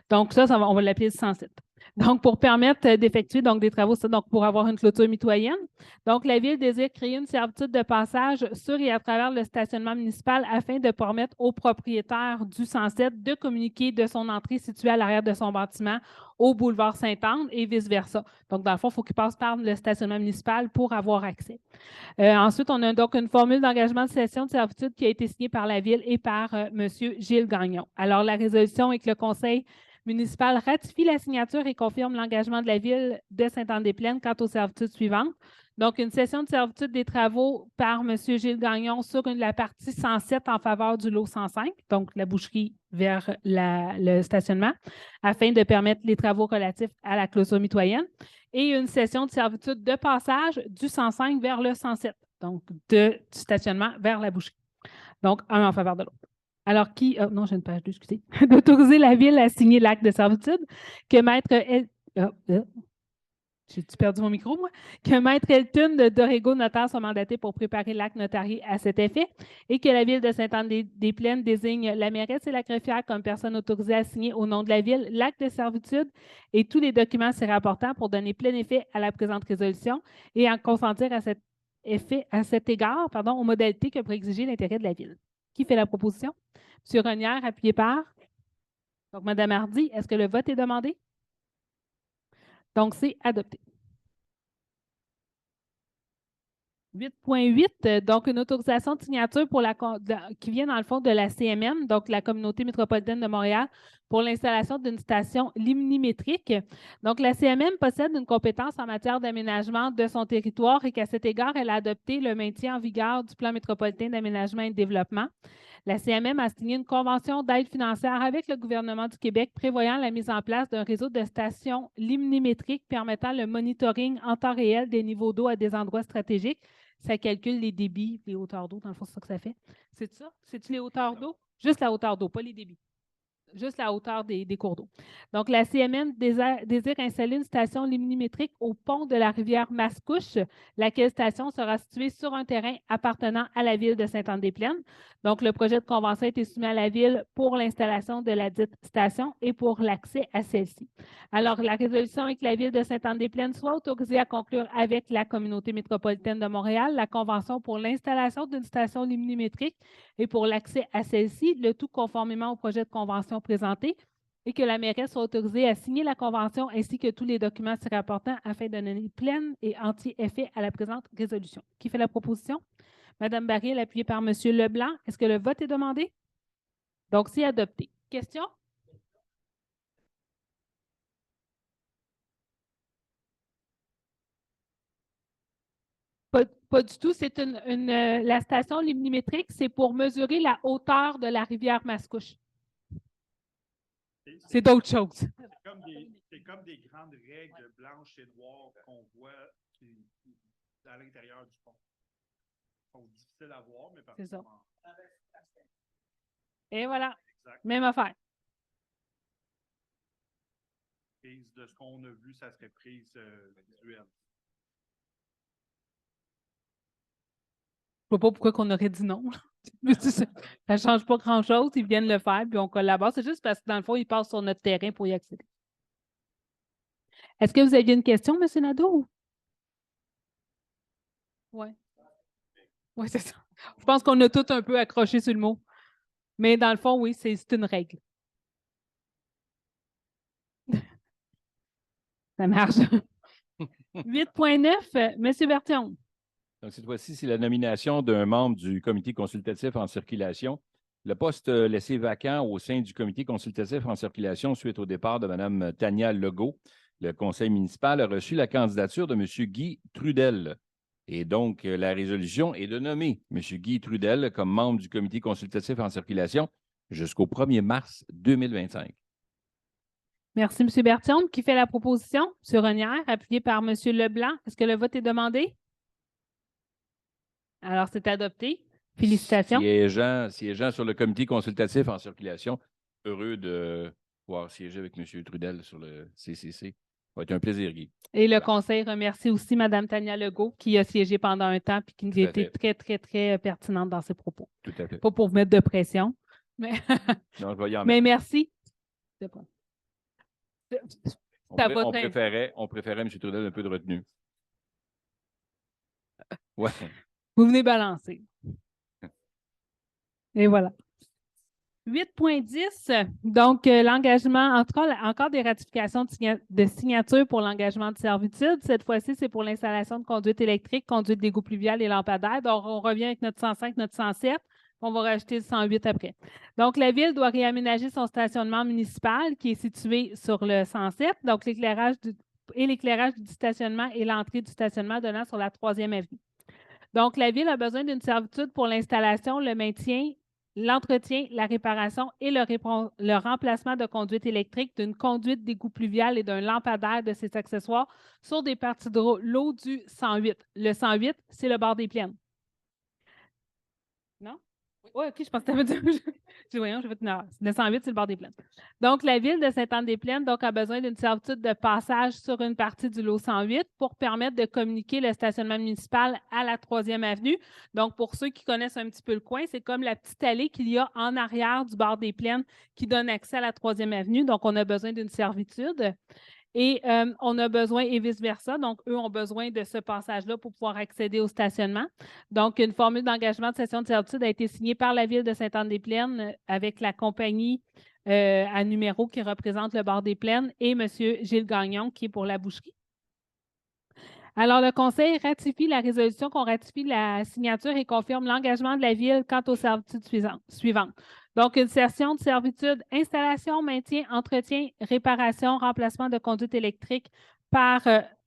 Donc, on va l'appeler le 107. Donc, pour permettre d'effectuer des travaux, donc pour avoir une clôture mitoyenne. Donc, la Ville désire créer une servitude de passage sur et à travers le stationnement municipal afin de permettre aux propriétaires du 107 de communiquer de son entrée située à l'arrière de son bâtiment au boulevard Sainte-Anne et vice-versa. Donc, dans le fond, il faut qu'il passe par le stationnement municipal pour avoir accès. Ensuite, on a donc une formule d'engagement de cession de servitude qui a été signée par la Ville et par M. Gilles Gagnon. Alors, la résolution est que le Conseil municipal ratifie la signature et confirme l'engagement de la Ville de Sainte-Anne-des-Plaines quant aux servitudes suivantes. Donc, une cession de servitude des travaux par M. Gilles Gagnon sur la partie 107 en faveur du lot 105, donc la boucherie vers le stationnement, afin de permettre les travaux relatifs à la clôture mitoyenne, et une cession de servitude de passage du 105 vers le 107, donc du stationnement vers la boucherie. Donc, un en faveur de l'autre. Alors, non, j'ai une page 2, excusez. D'autoriser la Ville à signer l'acte de servitude que Maître j'ai-tu perdu mon micro, moi? Que Maître Elton de Dorego notaire soit mandaté pour préparer l'acte notarié à cet effet et que la Ville de Sainte-Anne-des-Plaines désigne la mairesse et la greffière comme personne autorisée à signer au nom de la Ville l'acte de servitude et tous les documents s'y rapportant pour donner plein effet à la présente résolution et en consentir à cet égard, aux modalités que pourrait exiger l'intérêt de la Ville. Qui fait la proposition? M. Renière, appuyé par. Donc, Mme Hardy, est-ce que le vote est demandé? Donc, c'est adopté. 8.8, donc une autorisation de signature qui vient dans le fond de la CMM, donc la Communauté métropolitaine de Montréal, pour l'installation d'une station limnimétrique. Donc, la CMM possède une compétence en matière d'aménagement de son territoire et qu'à cet égard, elle a adopté le maintien en vigueur du Plan métropolitain d'aménagement et de développement. La CMM a signé une convention d'aide financière avec le gouvernement du Québec prévoyant la mise en place d'un réseau de stations limnimétriques permettant le monitoring en temps réel des niveaux d'eau à des endroits stratégiques. Ça calcule les débits, les hauteurs d'eau, dans le fond, c'est ça que ça fait. C'est ça? C'est-tu les hauteurs d'eau? Juste la hauteur d'eau, pas les débits. Juste la hauteur des cours d'eau. Donc, la CMM désire installer une station limnimétrique au pont de la rivière Mascouche, laquelle station sera située sur un terrain appartenant à la Ville de Sainte-Anne-des-Plaines. Donc, le projet de convention a été soumis à la Ville pour l'installation de la dite station et pour l'accès à celle-ci. Alors, la résolution est que la Ville de Sainte-Anne-des-Plaines soit autorisée à conclure avec la Communauté métropolitaine de Montréal la convention pour l'installation d'une station limnimétrique et pour l'accès à celle-ci, le tout conformément au projet de convention présenté, et que la mairesse soit autorisée à signer la convention ainsi que tous les documents s'y rapportant afin de donner plein et entier effet à la présente résolution. Qui fait la proposition? Mme Baril, appuyée par M. Leblanc. Est-ce que le vote est demandé? Donc, c'est adopté. Question? Pas du tout. C'est la station limnimétrique, c'est pour mesurer la hauteur de la rivière Mascouche. C'est d'autres choses. C'est comme des grandes règles blanches et noires qu'on voit à l'intérieur du pont. Ils sont difficiles à voir, mais par C'est contre. ça. Et voilà. Exact. Même affaire. Prise de ce qu'on a vu, ça serait prise visuelle. Je ne vois pas pourquoi on aurait dit non. Ça ne change pas grand-chose. Ils viennent le faire, puis on collabore. C'est juste parce que, dans le fond, ils passent sur notre terrain pour y accéder. Est-ce que vous aviez une question, M. Nadeau? Oui. Oui, c'est ça. Je pense qu'on a tous un peu accroché sur le mot. Mais dans le fond, oui, c'est une règle. Ça marche. 8.9, M. Bertillon. Donc, cette fois-ci, c'est la nomination d'un membre du comité consultatif en circulation. Le poste laissé vacant au sein du comité consultatif en circulation suite au départ de Mme Tania Legault. Le conseil municipal a reçu la candidature de M. Guy Trudel. Et donc, la résolution est de nommer M. Guy Trudel comme membre du comité consultatif en circulation jusqu'au 1er mars 2025. Merci, M. Bertillon. Qui fait la proposition? M. Renière, appuyé par M. Leblanc. Est-ce que le vote est demandé? Alors, c'est adopté. Félicitations. Siégeant sur le comité consultatif en circulation, heureux de pouvoir siéger avec M. Trudel sur le CCC. Ça va être un plaisir, Guy. Et le conseil remercie aussi Mme Tania Legault, qui a siégé pendant un temps et qui a été très, très, très pertinente dans ses propos. Tout à fait. Pas pour vous mettre de pression, mais, non, je vais y en mais mettre. merci. On préférait M. Trudel un peu de retenue. Ouais. Vous venez balancer. Et voilà. 8.10, donc l'engagement, encore des ratifications de signature pour l'engagement de servitude. Cette fois-ci, c'est pour l'installation de conduite électrique, conduite d'égout pluvial et lampadaire. Donc, on revient avec notre 105, notre 107. On va rajouter le 108 après. Donc, la Ville doit réaménager son stationnement municipal qui est situé sur le 107. Donc, l'éclairage du stationnement et l'entrée du stationnement donnant sur la 3e avenue. Donc, la Ville a besoin d'une servitude pour l'installation, le maintien, l'entretien, la réparation et le remplacement de conduite électrique, d'une conduite d'égout pluvial et d'un lampadaire de ses accessoires sur des parties de l'eau du 108. Le 108, c'est le bord des plaines. Non? Oui, OK, je pense que tu avais dit. Voyons, je vais te dire. Le 108, c'est le bord des plaines. Donc, la Ville de Sainte-Anne-des-Plaines a besoin d'une servitude de passage sur une partie du lot 108 pour permettre de communiquer le stationnement municipal à la 3e avenue. Donc, pour ceux qui connaissent un petit peu le coin, c'est comme la petite allée qu'il y a en arrière du bord des plaines qui donne accès à la 3e avenue. Donc, on a besoin d'une servitude. Et on a besoin, et vice-versa, donc eux ont besoin de ce passage-là pour pouvoir accéder au stationnement. Donc, une formule d'engagement de cession de servitude a été signée par la Ville de Sainte-Anne-des-Plaines avec la compagnie à numéro qui représente le bord des plaines et M. Gilles Gagnon qui est pour la boucherie. Alors, le Conseil ratifie la résolution qu'on ratifie la signature et confirme l'engagement de la Ville quant aux servitudes suivantes. Donc, une cession de servitude, installation, maintien, entretien, réparation, remplacement de conduite électrique par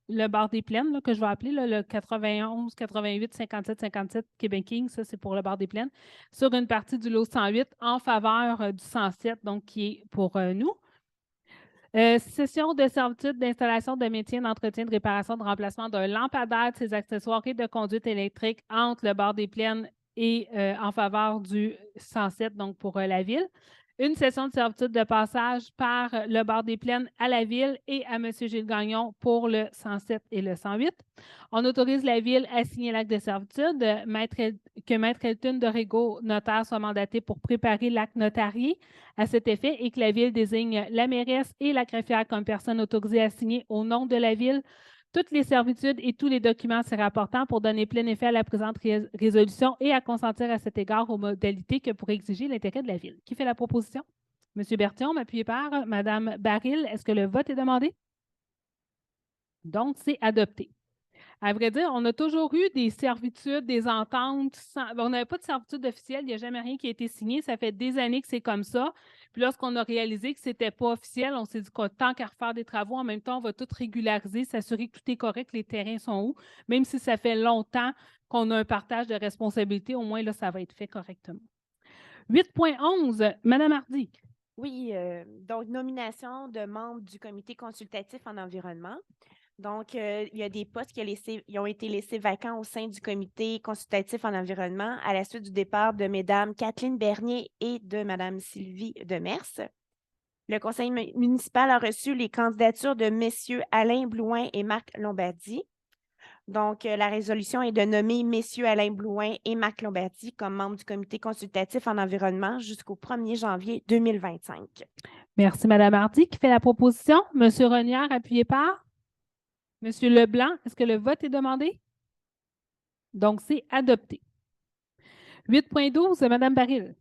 le bord des plaines, là, que je vais appeler le 91, 88, 57, 57 Québec King, ça c'est pour le bord des plaines, sur une partie du lot 108 en faveur du 107, donc qui est pour nous. Cession de servitude d'installation, de maintien, d'entretien, de réparation, de remplacement d'un lampadaire, de ses accessoires et de conduite électrique entre le bord des plaines et en faveur du 107, donc pour la Ville. Une cession de servitude de passage par le bord des plaines à la Ville et à M. Gilles Gagnon pour le 107 et le 108. On autorise la Ville à signer l'acte de servitude, que Maître Elton de Régo, notaire, soit mandaté pour préparer l'acte notarié à cet effet et que la Ville désigne la mairesse et la greffière comme personne autorisée à signer au nom de la Ville toutes les servitudes et tous les documents s'y rapportant pour donner plein effet à la présente résolution et à consentir à cet égard aux modalités que pourrait exiger l'intérêt de la Ville. Qui fait la proposition? M. Bertillon, appuyé par Mme Baril. Est-ce que le vote est demandé? Donc, c'est adopté. À vrai dire, on a toujours eu des servitudes, des ententes. On n'avait pas de servitude officielle, il n'y a jamais rien qui a été signé. Ça fait des années que c'est comme ça. Puis lorsqu'on a réalisé que ce n'était pas officiel, on s'est dit qu'on tant qu'à refaire des travaux, en même temps, on va tout régulariser, s'assurer que tout est correct, les terrains sont où. Même si ça fait longtemps qu'on a un partage de responsabilités, au moins là, ça va être fait correctement. 8.11, Mme Hardy. Oui, donc nomination de membres du comité consultatif en environnement. Donc, il y a des postes qui ont été laissés vacants au sein du comité consultatif en environnement à la suite du départ de Mesdames Kathleen Bernier et de Mme Sylvie Demers. Le conseil municipal a reçu les candidatures de Messieurs Alain Blouin et Marc Lombardi. Donc, la résolution est de nommer messieurs Alain Blouin et Marc Lombardi comme membres du comité consultatif en environnement jusqu'au 1er janvier 2025. Merci, Mme Hardy. Qui fait la proposition? Monsieur Renière, appuyé par? Monsieur Leblanc, est-ce que le vote est demandé? Donc, c'est adopté. 8.12, Mme Baril.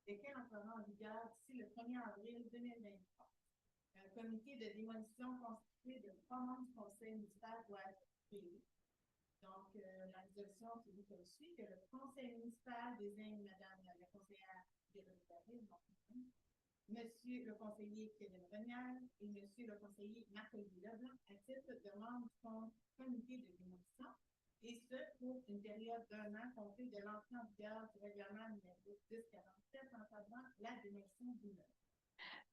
Lequel entrera en vigueur d'ici le 1er avril 2023. Un comité de démolition constitué de 3 membres du conseil municipal doit être créé. Donc, la résolution se dit comme suit, que le conseil municipal désigne Madame la conseillère Véronique David, Monsieur le conseiller Kevin Renière et Monsieur le conseiller Marc-Olivier Leblanc à titre de membre du comité de démolition, et ce pour une période d'1 an comptée de l'entrée en vigueur du règlement numéro 1047 encadrant la démolition d'immeubles.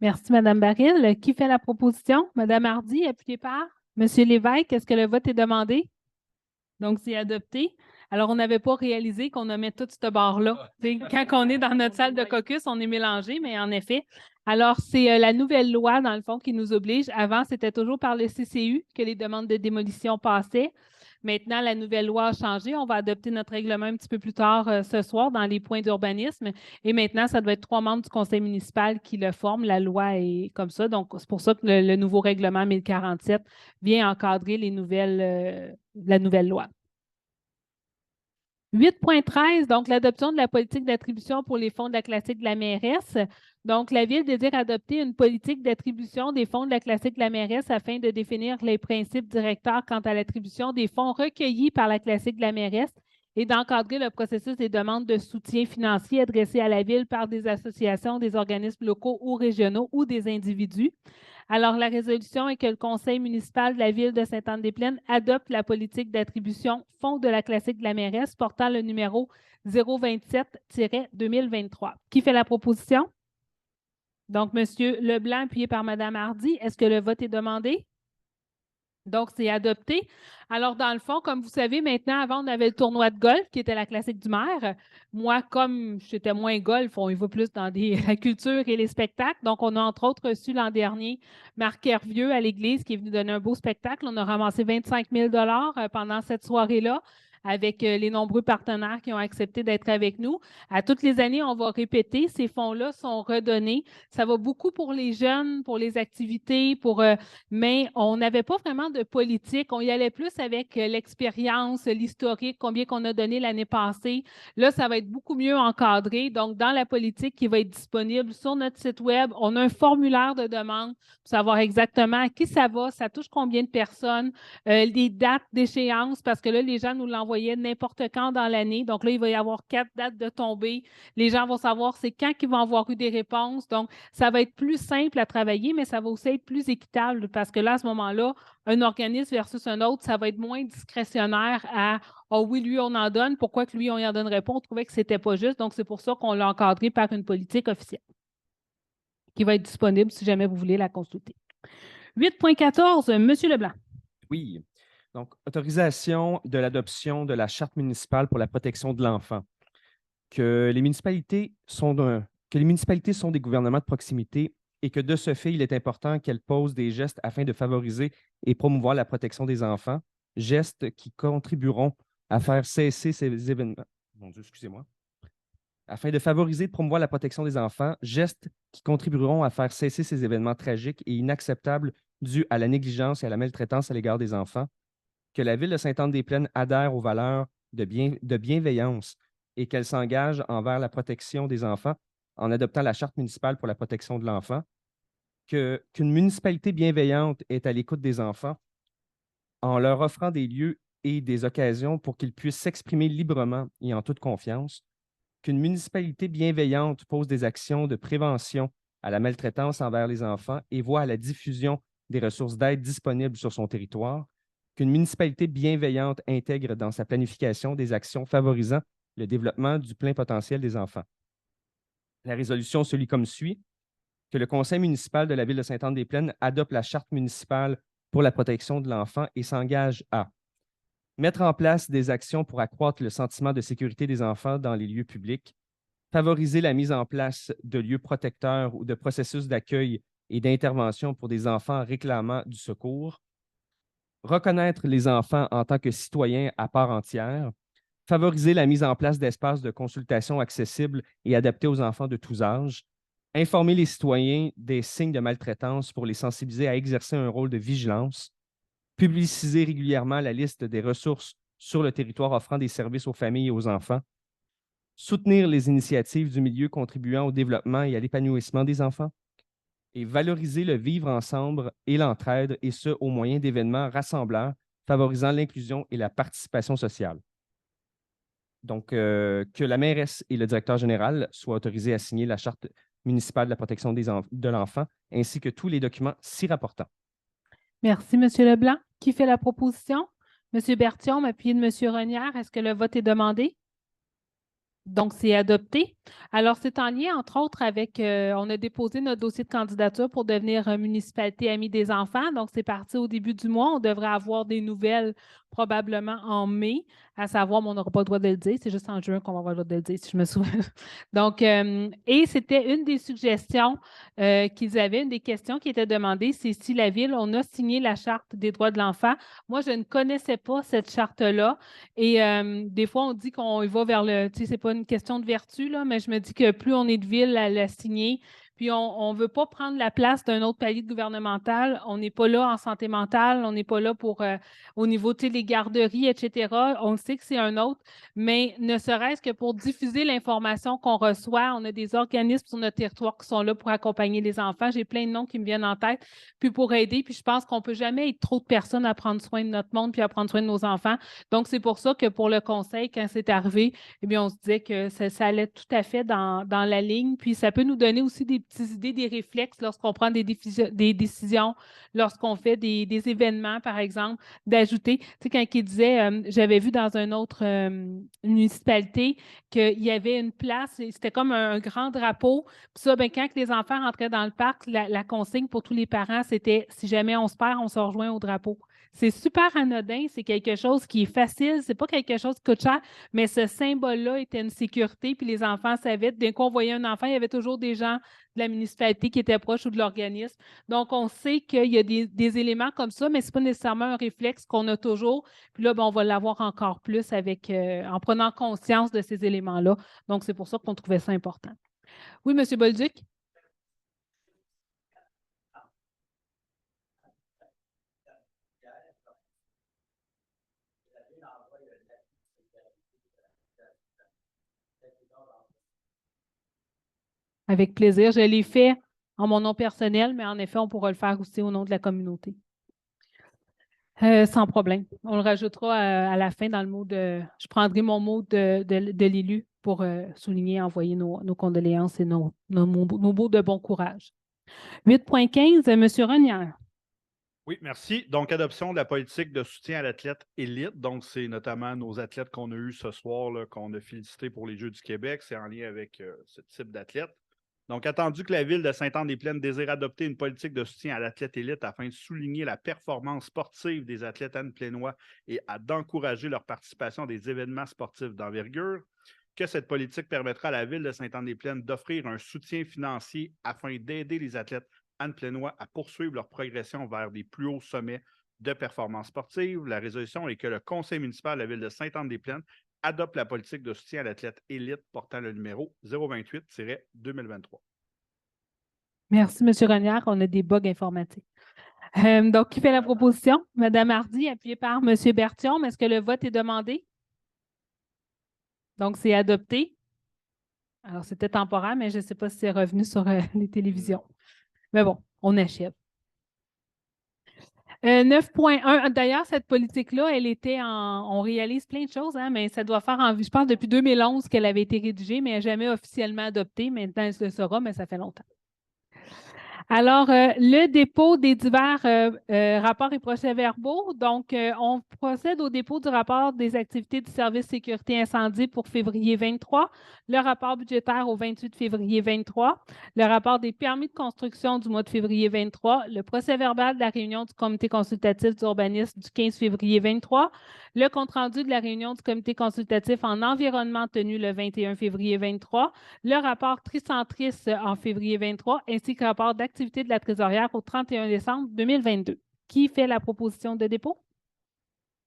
Merci, Mme Baril. Qui fait la proposition? Mme Hardy, appuyée par? Monsieur Lévesque, est-ce que le vote est demandé? Donc, c'est adopté. Alors, on n'avait pas réalisé qu'on nommait tout ce barre-là. Quand on est dans notre salle de caucus, on est mélangé, mais en effet. Alors, c'est la nouvelle loi, dans le fond, qui nous oblige. Avant, c'était toujours par le CCU que les demandes de démolition passaient. Maintenant, la nouvelle loi a changé. On va adopter notre règlement un petit peu plus tard ce soir dans les points d'urbanisme. Et maintenant, ça doit être 3 membres du conseil municipal qui le forment. La loi est comme ça. Donc, c'est pour ça que le nouveau règlement 1047 vient encadrer la nouvelle loi. 8.13, donc l'adoption de la politique d'attribution pour les fonds de la classique de la mairesse. Donc, la Ville désire adopter une politique d'attribution des fonds de la classique de la mairesse afin de définir les principes directeurs quant à l'attribution des fonds recueillis par la classique de la mairesse et d'encadrer le processus des demandes de soutien financier adressées à la Ville par des associations, des organismes locaux ou régionaux ou des individus. Alors, la résolution est que le conseil municipal de la Ville de Sainte-Anne-des-Plaines adopte la politique d'attribution fonds de la classique de la mairesse portant le numéro 027-2023. Qui fait la proposition? Donc, M. Leblanc, appuyé par Mme Hardy. Est-ce que le vote est demandé? Donc, c'est adopté. Alors, dans le fond, comme vous savez, maintenant, avant, on avait le tournoi de golf qui était la classique du maire. Moi, comme j'étais moins golf, on y va plus dans la culture et les spectacles. Donc, on a entre autres reçu l'an dernier Marc Hervieux à l'église qui est venu donner un beau spectacle. On a ramassé 25 000 pendant cette soirée-là avec les nombreux partenaires qui ont accepté d'être avec nous. À toutes les années, on va répéter, ces fonds-là sont redonnés. Ça va beaucoup pour les jeunes, pour les activités, mais on n'avait pas vraiment de politique. On y allait plus avec l'expérience, l'historique, combien qu'on a donné l'année passée. Là, ça va être beaucoup mieux encadré. Donc, dans la politique qui va être disponible sur notre site Web, on a un formulaire de demande pour savoir exactement à qui ça va, ça touche combien de personnes, les dates d'échéance, parce que là, les gens nous l'envoyaient n'importe quand dans l'année. Donc là, il va y avoir 4 dates de tombée. Les gens vont savoir c'est quand qu'ils vont avoir eu des réponses. Donc, ça va être plus simple à travailler, mais ça va aussi être plus équitable parce que là, à ce moment-là, un organisme versus un autre, ça va être moins discrétionnaire à « Ah oui, lui, on en donne. Pourquoi que lui, on n'en donnerait pas? » On trouvait que ce n'était pas juste. Donc, c'est pour ça qu'on l'a encadré par une politique officielle qui va être disponible si jamais vous voulez la consulter. 8.14, M. Leblanc. Oui. Donc, autorisation de l'adoption de la Charte municipale pour la protection de l'enfant. Que les municipalités sont des gouvernements de proximité et que de ce fait, il est important qu'elles posent des gestes afin de favoriser et promouvoir la protection des enfants, gestes qui contribueront à faire cesser ces événements. Mon Dieu, excusez-moi. Afin de favoriser et de promouvoir la protection des enfants, gestes qui contribueront à faire cesser ces événements tragiques et inacceptables dus à la négligence et à la maltraitance à l'égard des enfants, que la Ville de Sainte-Anne-des-Plaines adhère aux valeurs de bienveillance et qu'elle s'engage envers la protection des enfants en adoptant la Charte municipale pour la protection de l'enfant, qu'une municipalité bienveillante est à l'écoute des enfants en leur offrant des lieux et des occasions pour qu'ils puissent s'exprimer librement et en toute confiance, qu'une municipalité bienveillante pose des actions de prévention à la maltraitance envers les enfants et voit à la diffusion des ressources d'aide disponibles sur son territoire, qu'une municipalité bienveillante intègre dans sa planification des actions favorisant le développement du plein potentiel des enfants. La résolution se lit comme suit, que le conseil municipal de la Ville de Sainte-Anne-des-Plaines adopte la Charte municipale pour la protection de l'enfant et s'engage à Mettre en place des actions pour accroître le sentiment de sécurité des enfants dans les lieux publics. Favoriser la mise en place de lieux protecteurs ou de processus d'accueil et d'intervention pour des enfants réclamant du secours. Reconnaître les enfants en tant que citoyens à part entière. Favoriser la mise en place d'espaces de consultation accessibles et adaptés aux enfants de tous âges. Informer les citoyens des signes de maltraitance pour les sensibiliser à exercer un rôle de vigilance. Publiciser régulièrement la liste des ressources sur le territoire offrant des services aux familles et aux enfants. Soutenir les initiatives du milieu contribuant au développement et à l'épanouissement des enfants. Et valoriser le vivre ensemble et l'entraide, et ce, au moyen d'événements rassembleurs favorisant l'inclusion et la participation sociale. Donc, que la mairesse et le directeur général soient autorisés à signer la Charte municipale de la protection de l'enfant, ainsi que tous les documents s'y rapportant. Merci, M. Leblanc. Qui fait la proposition? M. Berthiaume, appuyé de M. Renière. Est-ce que le vote est demandé? Donc, c'est adopté. Alors, c'est en lien, entre autres, avec, on a déposé notre dossier de candidature pour devenir municipalité amie des enfants. Donc, c'est parti au début du mois. On devrait avoir des nouvelles probablement en mai, à savoir, mais on n'aura pas le droit de le dire. C'est juste en juin qu'on va avoir le droit de le dire, si je me souviens. Donc, et c'était une des suggestions qu'ils avaient, une des questions qui était demandée, c'est si la Ville, on a signé la Charte des droits de l'enfant. Moi, je ne connaissais pas cette charte-là. Et des fois, on dit qu'on y va vers le, tu sais, c'est pas une question de vertu, là, mais je me dis que plus on est de ville à la signer, puis on ne veut pas prendre la place d'un autre palier gouvernemental. On n'est pas là en santé mentale, on n'est pas là pour, au niveau, tu sais, les garderies, etc. On sait que c'est un autre, mais ne serait-ce que pour diffuser l'information qu'on reçoit, on a des organismes sur notre territoire qui sont là pour accompagner les enfants. J'ai plein de noms qui me viennent en tête, puis pour aider, puis je pense qu'on ne peut jamais être trop de personnes à prendre soin de notre monde puis à prendre soin de nos enfants. Donc, c'est pour ça que pour le conseil, quand c'est arrivé, eh bien, on se disait que ça allait tout à fait dans la ligne. Puis, ça peut nous donner aussi des petites idées, des réflexes lorsqu'on prend des décisions, lorsqu'on fait des événements, par exemple, d'ajouter. Tu sais, quand il disait, j'avais vu dans une autre municipalité qu'il y avait une place, c'était comme un grand drapeau. Puis ça, bien, quand les enfants rentraient dans le parc, la consigne pour tous les parents, c'était si jamais on se perd, on se rejoint au drapeau. C'est super anodin, c'est quelque chose qui est facile, c'est pas quelque chose qui coûte cher, mais ce symbole-là était une sécurité, puis les enfants savaient, dès qu'on voyait un enfant, il y avait toujours des gens de la municipalité qui étaient proches ou de l'organisme. Donc, on sait qu'il y a des éléments comme ça, mais ce n'est pas nécessairement un réflexe qu'on a toujours. Puis là, ben, on va l'avoir encore plus avec, en prenant conscience de ces éléments-là. Donc, c'est pour ça qu'on trouvait ça important. Oui, M. Bolduc? Avec plaisir. Je l'ai fait en mon nom personnel, mais en effet, on pourra le faire aussi au nom de la communauté. Sans problème. On le rajoutera à la fin dans le mot de... Je prendrai mon mot de l'élu pour souligner, envoyer nos condoléances et nos mots de bon courage. 8.15, M. Renière. Oui, merci. Donc, adoption de la politique de soutien à l'athlète élite. Donc, c'est notamment nos athlètes qu'on a eus ce soir, là, qu'on a félicités pour les Jeux du Québec. C'est en lien avec ce type d'athlète. Donc, attendu que la Ville de Sainte-Anne-des-Plaines désire adopter une politique de soutien à l'athlète élite afin de souligner la performance sportive des athlètes anne-plénois et d'encourager leur participation à des événements sportifs d'envergure, que cette politique permettra à la Ville de Sainte-Anne-des-Plaines d'offrir un soutien financier afin d'aider les athlètes anne-plénois à poursuivre leur progression vers des plus hauts sommets de performance sportive. La résolution est que le Conseil municipal de la Ville de Sainte-Anne-des-Plaines adopte la politique de soutien à l'athlète élite portant le numéro 028-2023. Merci, M. Renière. On a des bugs informatiques. Donc, qui fait la proposition? Mme Hardy, appuyée par M. Berthiaume. Est-ce que le vote est demandé? Donc, c'est adopté. Alors, c'était temporaire, mais je ne sais pas si c'est revenu sur les télévisions. Mais bon, on achève. 9.1. D'ailleurs, cette politique-là, elle était on réalise plein de choses, hein, mais ça doit faire je pense depuis 2011 qu'elle avait été rédigée, mais jamais officiellement adoptée. Maintenant, elle le sera, mais ça fait longtemps. Alors, le dépôt des divers rapports et procès-verbaux. Donc, on procède au dépôt du rapport des activités du service sécurité incendie pour février 23, le rapport budgétaire au 28 février 23, le rapport des permis de construction du mois de février 23, le procès-verbal de la réunion du comité consultatif d'urbanisme du 15 février 23, le compte-rendu de la réunion du comité consultatif en environnement tenu le 21 février 23, le rapport tricentris en février 23, ainsi que le rapport d'activité de la trésorière au 31 décembre 2022. Qui fait la proposition de dépôt?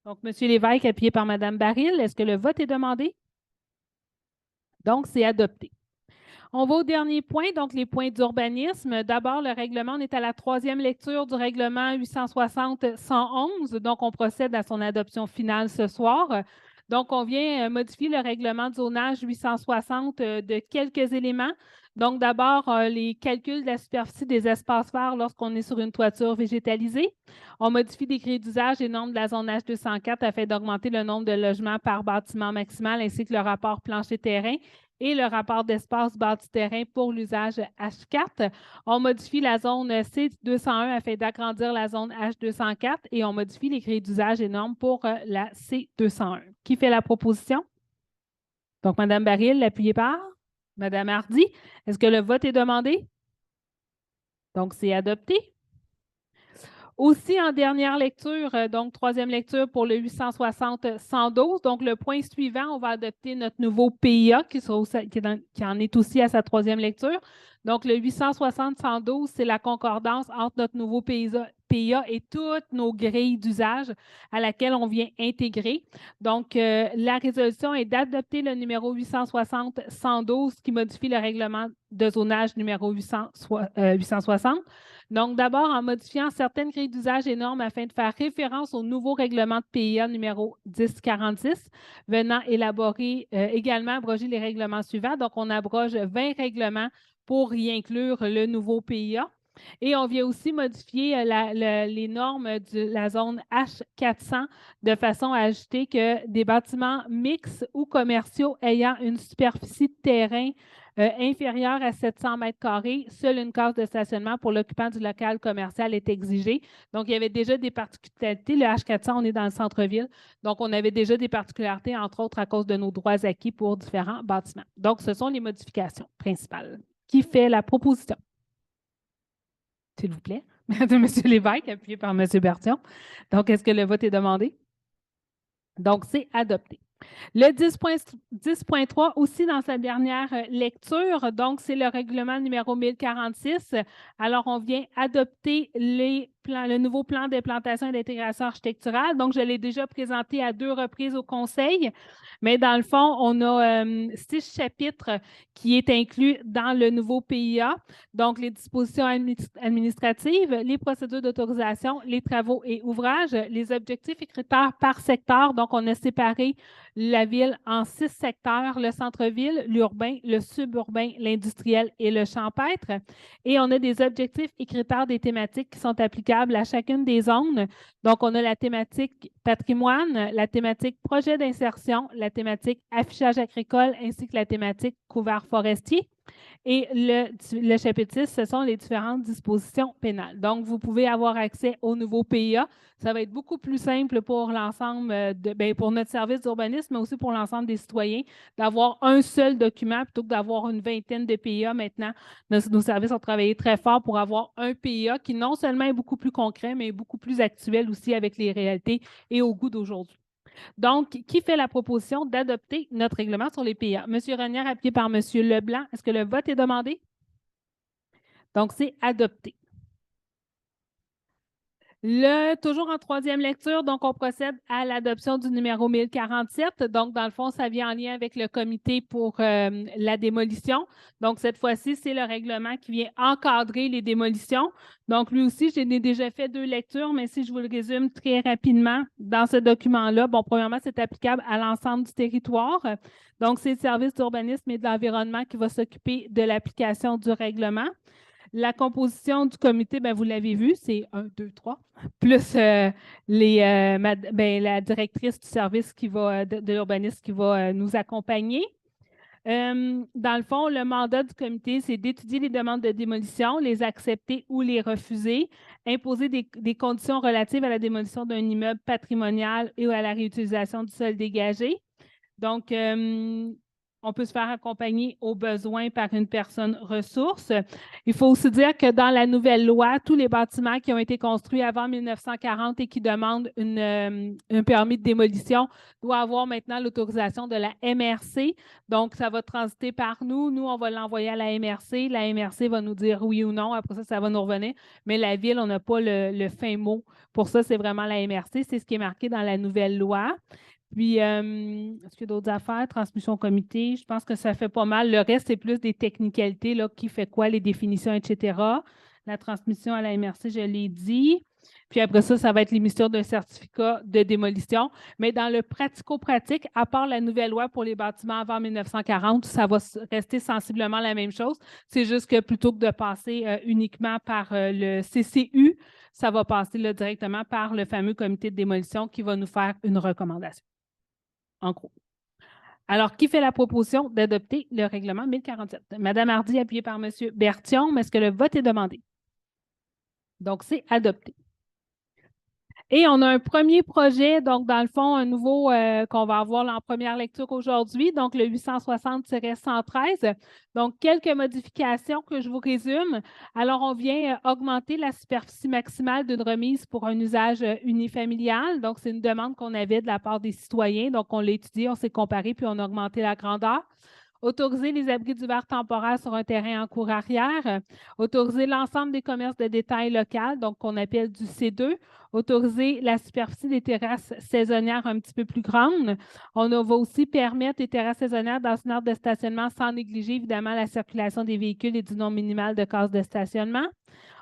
Donc, M. Lévesque, appuyé par Mme Baril. Est-ce que le vote est demandé? Donc, c'est adopté. On va au dernier point, donc les points d'urbanisme. D'abord, le règlement, on est à la 3e lecture du règlement 860-111. Donc, on procède à son adoption finale ce soir. Donc, on vient modifier le règlement de zonage 860 de quelques éléments. Donc, d'abord, les calculs de la superficie des espaces verts lorsqu'on est sur une toiture végétalisée. On modifie des grilles d'usage et normes de la zone H204 afin d'augmenter le nombre de logements par bâtiment maximal ainsi que le rapport plancher-terrain et le rapport d'espace bâti-terrain pour l'usage H4. On modifie la zone C201 afin d'agrandir la zone H204 et on modifie les grilles d'usage et normes pour la C201. Qui fait la proposition? Donc, Mme Baril, appuyée par Mme Hardy. Est-ce que le vote est demandé? Donc, c'est adopté. Aussi, en dernière lecture, donc 3e lecture pour le 860-112. Donc, le point suivant, on va adopter notre nouveau PIA qui en est aussi à sa 3e lecture. Donc, le 860-112, c'est la concordance entre notre nouveau PIA et toutes nos grilles d'usage à laquelle on vient intégrer. Donc, la résolution est d'adopter le numéro 860-112 qui modifie le règlement de zonage numéro 860. Donc, d'abord, en modifiant certaines grilles d'usage et normes afin de faire référence au nouveau règlement de PIA numéro 1046, venant élaborer également abroger les règlements suivants. Donc, on abroge 20 règlements pour y inclure le nouveau PIA. Et on vient aussi modifier les normes de la zone H400 de façon à ajouter que des bâtiments mixtes ou commerciaux ayant une superficie de terrain inférieure à 700 mètres carrés, seule une case de stationnement pour l'occupant du local commercial est exigée. Donc, il y avait déjà des particularités. Le H400, on est dans le centre-ville. Donc, on avait déjà des particularités, entre autres, à cause de nos droits acquis pour différents bâtiments. Donc, ce sont les modifications principales. Qui fait la proposition? S'il vous plaît, de M. Lévesque, appuyé par M. Berthiaume. Donc, est-ce que le vote est demandé? Donc, c'est adopté. Le 10.3, aussi dans sa dernière lecture, donc c'est le règlement numéro 1046. Alors, on vient adopter le nouveau plan d'implantation et d'intégration architecturale. Donc, je l'ai déjà présenté à 2 reprises au Conseil, mais dans le fond, on a 6 chapitres qui est inclus dans le nouveau PIA. Donc, les dispositions administratives, les procédures d'autorisation, les travaux et ouvrages, les objectifs et critères par secteur. Donc, on a séparé la ville en 6 secteurs, le centre-ville, l'urbain, le suburbain, l'industriel et le champêtre. Et on a des objectifs et critères des thématiques qui sont applicables à chacune des zones. Donc, on a la thématique patrimoine, la thématique projet d'insertion, la thématique affichage agricole ainsi que la thématique couvert forestier. Et le chapitre 6, ce sont les différentes dispositions pénales. Donc, vous pouvez avoir accès au nouveau PIA. Ça va être beaucoup plus simple pour l'ensemble, pour notre service d'urbanisme, mais aussi pour l'ensemble des citoyens, d'avoir un seul document plutôt que d'avoir une vingtaine de PIA maintenant. Nos services ont travaillé très fort pour avoir un PIA qui non seulement est beaucoup plus concret, mais beaucoup plus actuel aussi avec les réalités et au goût d'aujourd'hui. Donc, qui fait la proposition d'adopter notre règlement sur les PIA? M. Renière, appuyé par M. Leblanc. Est-ce que le vote est demandé? Donc, c'est adopté. Toujours en 3e lecture, donc on procède à l'adoption du numéro 1047. Donc, dans le fond, ça vient en lien avec le comité pour la démolition. Donc, cette fois-ci, c'est le règlement qui vient encadrer les démolitions. Donc, lui aussi, j'ai déjà fait 2 lectures, mais si je vous le résume très rapidement, dans ce document-là, bon, premièrement, c'est applicable à l'ensemble du territoire. Donc, c'est le service d'urbanisme et de l'environnement qui va s'occuper de l'application du règlement. La composition du comité, bien, vous l'avez vu, c'est 1, 2, 3, plus la directrice du service de l'urbanisme qui va nous accompagner. Dans le fond, le mandat du comité, c'est d'étudier les demandes de démolition, les accepter ou les refuser, imposer des conditions relatives à la démolition d'un immeuble patrimonial et à la réutilisation du sol dégagé. Donc, on peut se faire accompagner au besoin par une personne ressource. Il faut aussi dire que dans la nouvelle loi, tous les bâtiments qui ont été construits avant 1940 et qui demandent un permis de démolition doivent avoir maintenant l'autorisation de la MRC. Donc, ça va transiter par nous. Nous, on va l'envoyer à la MRC. La MRC va nous dire oui ou non. Après ça, ça va nous revenir. Mais la Ville, on n'a pas le fin mot. Pour ça, c'est vraiment la MRC. C'est ce qui est marqué dans la nouvelle loi. Puis, est-ce qu'il y a d'autres affaires? Transmission au comité, je pense que ça fait pas mal. Le reste, c'est plus des technicalités, là, qui fait quoi, les définitions, etc. La transmission à la MRC, je l'ai dit. Puis après ça, ça va être l'émission d'un certificat de démolition. Mais dans le pratico-pratique, à part la nouvelle loi pour les bâtiments avant 1940, ça va rester sensiblement la même chose. C'est juste que plutôt que de passer uniquement par le CCU, ça va passer là, directement par le fameux comité de démolition qui va nous faire une recommandation. En gros. Alors, qui fait la proposition d'adopter le règlement 1047? Madame Hardy, appuyée par M. Berthiaume. Est-ce que le vote est demandé? Donc, c'est adopté. Et on a un premier projet, donc dans le fond, un nouveau qu'on va avoir en première lecture aujourd'hui, donc le 860-113. Donc, quelques modifications que je vous résume. Alors, on vient augmenter la superficie maximale d'une remise pour un usage unifamilial. Donc, c'est une demande qu'on avait de la part des citoyens. Donc, on l'a étudié, on s'est comparé, puis on a augmenté la grandeur. Autoriser les abris d'hiver temporaires sur un terrain en cour arrière. Autoriser l'ensemble des commerces de détail local, donc qu'on appelle du C2. Autoriser la superficie des terrasses saisonnières un petit peu plus grande. On va aussi permettre les terrasses saisonnières dans une aire de stationnement sans négliger évidemment la circulation des véhicules et du nombre minimal de cases de stationnement.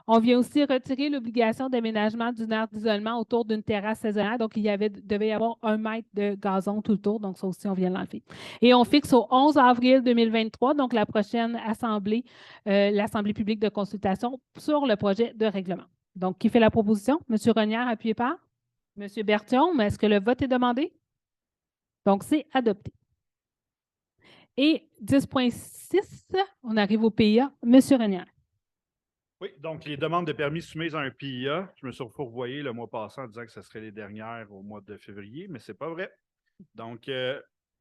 On vient aussi retirer l'obligation d'aménagement d'une aire d'isolement autour d'une terrasse saisonnière. Donc, devait y avoir 1 mètre de gazon tout le tour. Donc, ça aussi, on vient l'enlever. Et on fixe au 11 avril 2023, donc la prochaine assemblée, l'Assemblée publique de consultation sur le projet de règlement. Donc, qui fait la proposition? M. Renière, appuyé par M. Berthiaume. Est-ce que le vote est demandé? Donc, c'est adopté. Et 10.6, on arrive au PIA. M. Renière. Oui, donc les demandes de permis soumises à un PIA, je me suis fourvoyé le mois passé en disant que ce serait les dernières au mois de février, mais ce n'est pas vrai. Donc,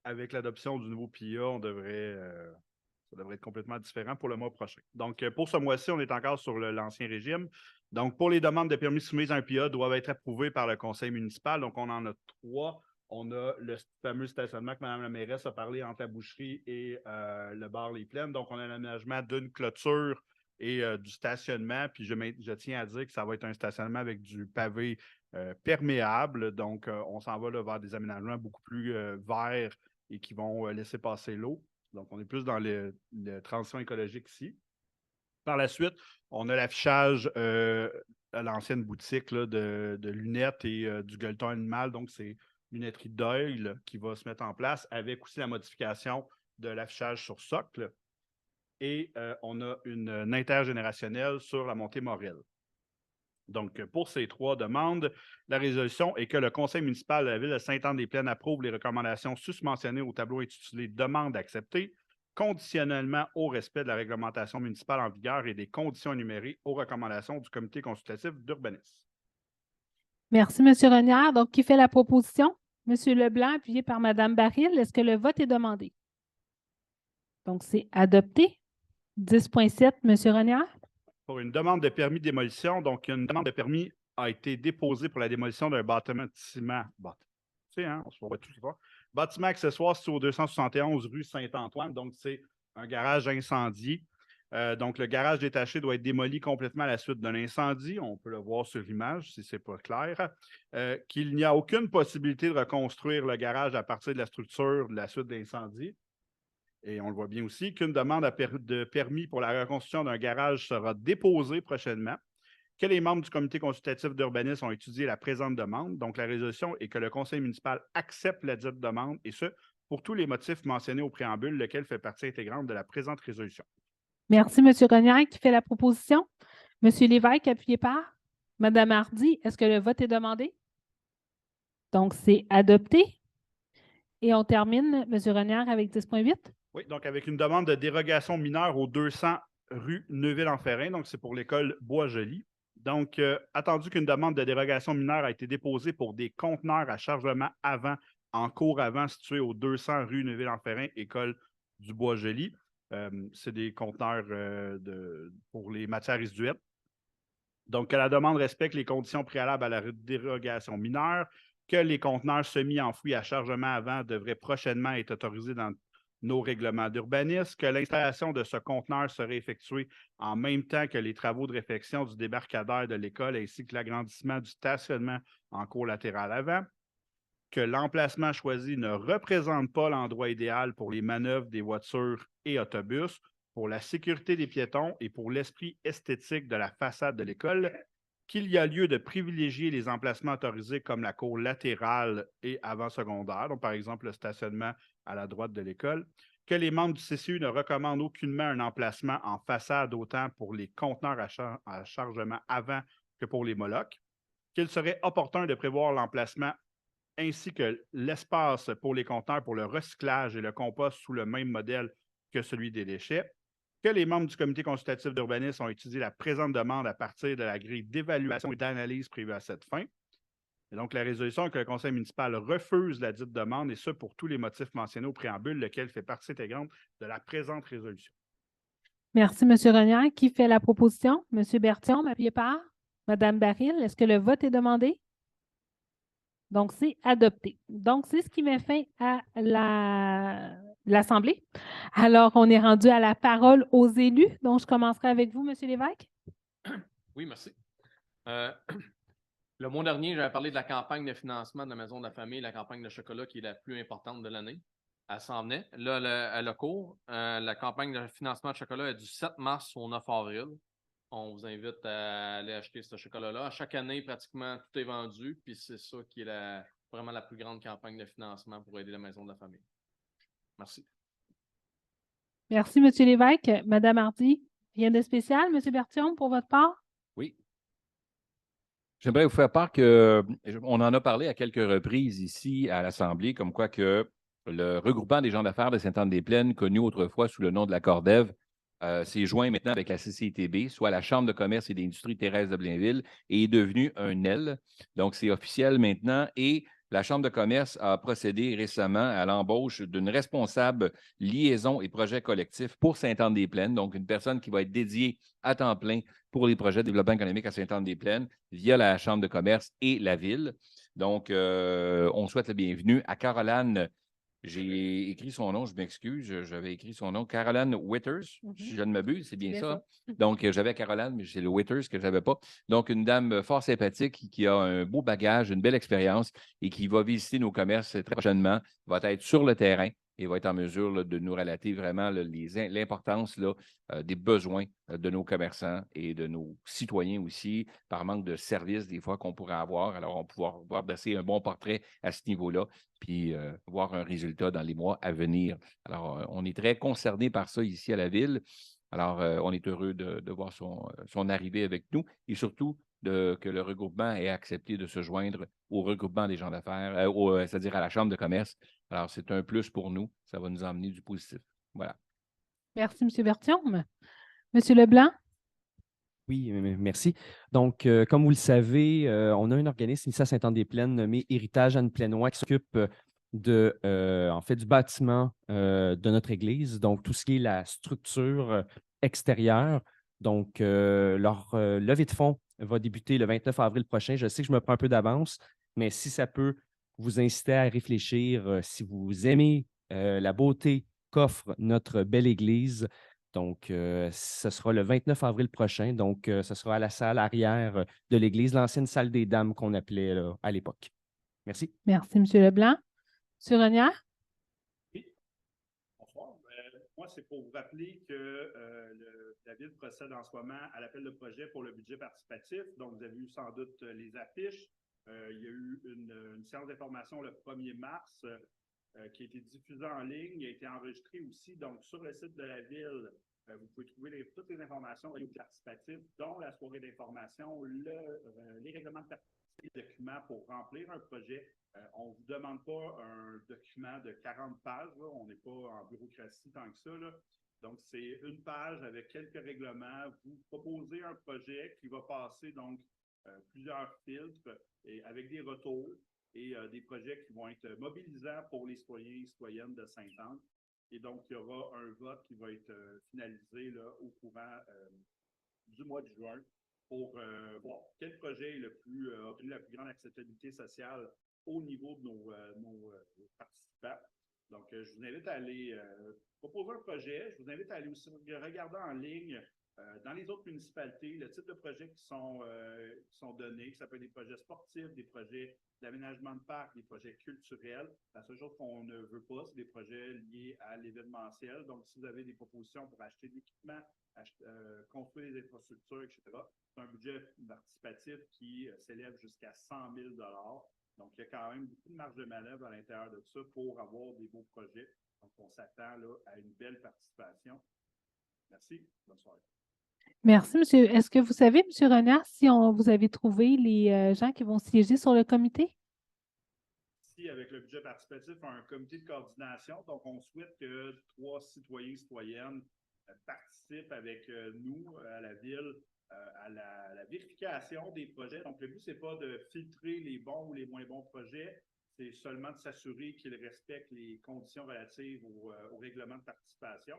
avec l'adoption du nouveau PIA, ça devrait être complètement différent pour le mois prochain. Donc, pour ce mois-ci, on est encore sur l'ancien régime. Donc, pour les demandes de permis soumises à un PIA, doivent être approuvées par le conseil municipal. Donc, on en a 3. On a le fameux stationnement que Mme la mairesse a parlé entre la boucherie et le bar Les Plaines. Donc, on a l'aménagement d'une clôture et du stationnement. Puis, je tiens à dire que ça va être un stationnement avec du pavé perméable. Donc, on s'en va là, vers des aménagements beaucoup plus verts et qui vont laisser passer l'eau. Donc, on est plus dans le transition écologique ici. Par la suite, on a l'affichage à l'ancienne boutique là, de lunettes et du gueuleton animal. Donc, c'est lunetterie d'œil qui va se mettre en place avec aussi la modification de l'affichage sur socle. Et on a une intergénérationnelle sur la montée Morel. Donc, pour ces 3 demandes, la résolution est que le conseil municipal de la ville de Sainte-Anne-des-Plaines approuve les recommandations susmentionnées au tableau intitulé « Demande acceptée », conditionnellement au respect de la réglementation municipale en vigueur et des conditions énumérées aux recommandations du comité consultatif d'urbanisme. Merci, M. Renière. Donc, qui fait la proposition? M. Leblanc, appuyé par Mme Baril. Est-ce que le vote est demandé? Donc, c'est adopté. 10.7, M. Renière. Pour une demande de permis de démolition, donc une demande de permis a été déposée pour la démolition d'un bâtiment. On se voit tout ça. Bâtiment accessoire situé au 271 rue Saint-Antoine. Donc, c'est un garage incendie. Donc, le garage détaché doit être démoli complètement à la suite d'un incendie. On peut le voir sur l'image si ce n'est pas clair. Qu'il n'y a aucune possibilité de reconstruire le garage à partir de la structure de la suite de l'incendie. Et on le voit bien aussi qu'une demande de permis pour la reconstruction d'un garage sera déposée prochainement, que les membres du comité consultatif d'urbanisme ont étudié la présente demande. Donc, la résolution est que le conseil municipal accepte la dite demande, et ce, pour tous les motifs mentionnés au préambule, lequel fait partie intégrante de la présente résolution. Merci, M. Renière. Qui fait la proposition? M. Lévesque, appuyé par Mme Hardy. Est-ce que le vote est demandé? Donc, c'est adopté. Et on termine, M. Renière, avec 10.8. Oui, donc avec une demande de dérogation mineure aux 200 rue Neuville-en-Ferrin, donc c'est pour l'école Bois-Joli. Donc, attendu qu'une demande de dérogation mineure a été déposée pour des conteneurs à chargement avant, en cours avant, situés aux 200 rue Neuville-en-Ferrin, école du Bois-Joli. C'est des conteneurs pour les matières résiduelles. Donc, que la demande respecte les conditions préalables à la dérogation mineure, que les conteneurs semi-enfouis à chargement avant devraient prochainement être autorisés dans nos règlements d'urbanisme, que l'installation de ce conteneur serait effectuée en même temps que les travaux de réfection du débarcadère de l'école ainsi que l'agrandissement du stationnement en cours latéral avant, que l'emplacement choisi ne représente pas l'endroit idéal pour les manœuvres des voitures et autobus, pour la sécurité des piétons et pour l'esprit esthétique de la façade de l'école, qu'il y a lieu de privilégier les emplacements autorisés comme la cour latérale et avant-secondaire, donc par exemple le stationnement à la droite de l'école, que les membres du CCU ne recommandent aucunement un emplacement en façade autant pour les conteneurs à chargement avant que pour les molocs, qu'il serait opportun de prévoir l'emplacement ainsi que l'espace pour les conteneurs pour le recyclage et le compost sous le même modèle que celui des déchets, que les membres du comité consultatif d'urbanisme ont étudié la présente demande à partir de la grille d'évaluation et d'analyse prévue à cette fin. Et donc, la résolution est que le conseil municipal refuse la dite demande, et ce pour tous les motifs mentionnés au préambule, lequel fait partie intégrante de la présente résolution. Merci, M. Renière. Qui fait la proposition? M. Berthiaume, appuyé par Mme Baril. Est-ce que le vote est demandé? Donc, c'est adopté. Donc, c'est ce qui met fin à l'Assemblée. Alors, on est rendu à la parole aux élus. Donc, je commencerai avec vous, M. Lévesque. Oui, merci. Le mois dernier, j'avais parlé de la campagne de financement de la Maison de la Famille, la campagne de chocolat qui est la plus importante de l'année. Elle s'en venait. Là, elle a cours. La campagne de financement de chocolat est du 7 mars au 9 avril. On vous invite à aller acheter ce chocolat-là. À chaque année, pratiquement, tout est vendu. Puis c'est ça qui est vraiment la plus grande campagne de financement pour aider la Maison de la Famille. Merci. Merci, M. Lévesque. Mme Hardy, rien de spécial, M. Berthiaume, pour votre part? Oui. J'aimerais vous faire part qu'on en a parlé à quelques reprises ici à l'Assemblée, comme quoi que le regroupement des gens d'affaires de Sainte-Anne-des-Plaines, connu autrefois sous le nom de la Cordève, s'est joint maintenant avec la CCTB, soit la Chambre de commerce et d'industrie Thérèse de Blainville, et est devenu un L. Donc, c'est officiel maintenant. Et la Chambre de commerce a procédé récemment à l'embauche d'une responsable liaison et projet collectif pour Sainte-Anne-des-Plaines, donc une personne qui va être dédiée à temps plein pour les projets de développement économique à Sainte-Anne-des-Plaines via la Chambre de commerce et la Ville. Donc, on souhaite la bienvenue à Caroline. J'ai écrit son nom, je m'excuse, j'avais écrit son nom, Caroline Witters, si je ne m'abuse, c'est bien ça. Donc, j'avais Caroline, mais c'est le Witters que je n'avais pas. Donc, une dame fort sympathique qui a un beau bagage, une belle expérience et qui va visiter nos commerces très prochainement, va être sur le terrain et va être en mesure là, de nous relater vraiment l'importance des besoins de nos commerçants et de nos citoyens aussi, par manque de services des fois qu'on pourrait avoir. Alors, on pourra voir dresser un bon portrait à ce niveau-là, puis voir un résultat dans les mois à venir. Alors, on est très concernés par ça ici à la Ville. Alors, on est heureux de voir son arrivée avec nous et surtout que le regroupement ait accepté de se joindre au regroupement des gens d'affaires, c'est-à-dire à la Chambre de commerce. Alors, c'est un plus pour nous. Ça va nous emmener du positif. Voilà. Merci, M. Berthiaume. M. Leblanc? Oui, merci. Donc, comme vous le savez, on a un organisme ici à Sainte-Anne-des-Plaines nommé Héritage Anne-Plainois qui s'occupe en fait, du bâtiment de notre église, donc tout ce qui est la structure extérieure. Donc, leur levée de fonds va débuter le 29 avril prochain. Je sais que je me prends un peu d'avance, mais si ça peut vous inciter à réfléchir, si vous aimez la beauté qu'offre notre belle église, donc, ce sera le 29 avril prochain. Donc, ce sera à la salle arrière de l'église, l'ancienne salle des dames qu'on appelait là, à l'époque. Merci. Merci, M. Leblanc. M. Renière? Oui. Bonsoir. Moi, c'est pour vous rappeler que la Ville procède en ce moment à l'appel de projet pour le budget participatif. Donc, vous avez eu sans doute les affiches. Il y a eu une séance d'information le 1er mars qui a été diffusée en ligne, il a été enregistré aussi. Donc, sur le site de la Ville, Vous pouvez trouver toutes les informations au participatif, dont la soirée d'information, les règlements de participation, les documents pour remplir un projet. On ne vous demande pas un document de 40 pages. Là. On n'est pas en bureaucratie tant que ça. Là. Donc, c'est une page avec quelques règlements. Vous proposez un projet qui va passer donc plusieurs filtres et avec des retours et des projets qui vont être mobilisants pour les citoyens et citoyennes de Sainte-Anne. Et donc, il y aura un vote qui va être finalisé là, au courant du mois de juin pour voir quel projet a obtenu la plus grande acceptabilité sociale au niveau de nos participants. Donc, je vous invite à aller proposer un projet. Je vous invite à aller aussi regarder en ligne dans les autres municipalités le type de projets qui sont donnés. Ça peut être des projets sportifs, des projets d'aménagement de parcs, des projets culturels. La seule chose qu'on ne veut pas, c'est des projets liés à l'événementiel. Donc, si vous avez des propositions pour acheter de l'équipement, construire des infrastructures, etc., c'est un budget participatif qui s'élève jusqu'à 100 000 $. Donc, il y a quand même beaucoup de marge de manœuvre à l'intérieur de ça pour avoir des beaux projets. Donc, on s'attend là à une belle participation. Merci. Bonne soirée. Merci, monsieur. Est-ce que vous savez, monsieur Renard, si vous avez trouvé les gens qui vont siéger sur le comité? Ici, avec le budget participatif, on a un comité de coordination. Donc, on souhaite que 3 citoyens et citoyennes participent avec nous à la ville à la vérification des projets. Donc, le but, ce n'est pas de filtrer les bons ou les moins bons projets, c'est seulement de s'assurer qu'ils respectent les conditions relatives au règlement de participation.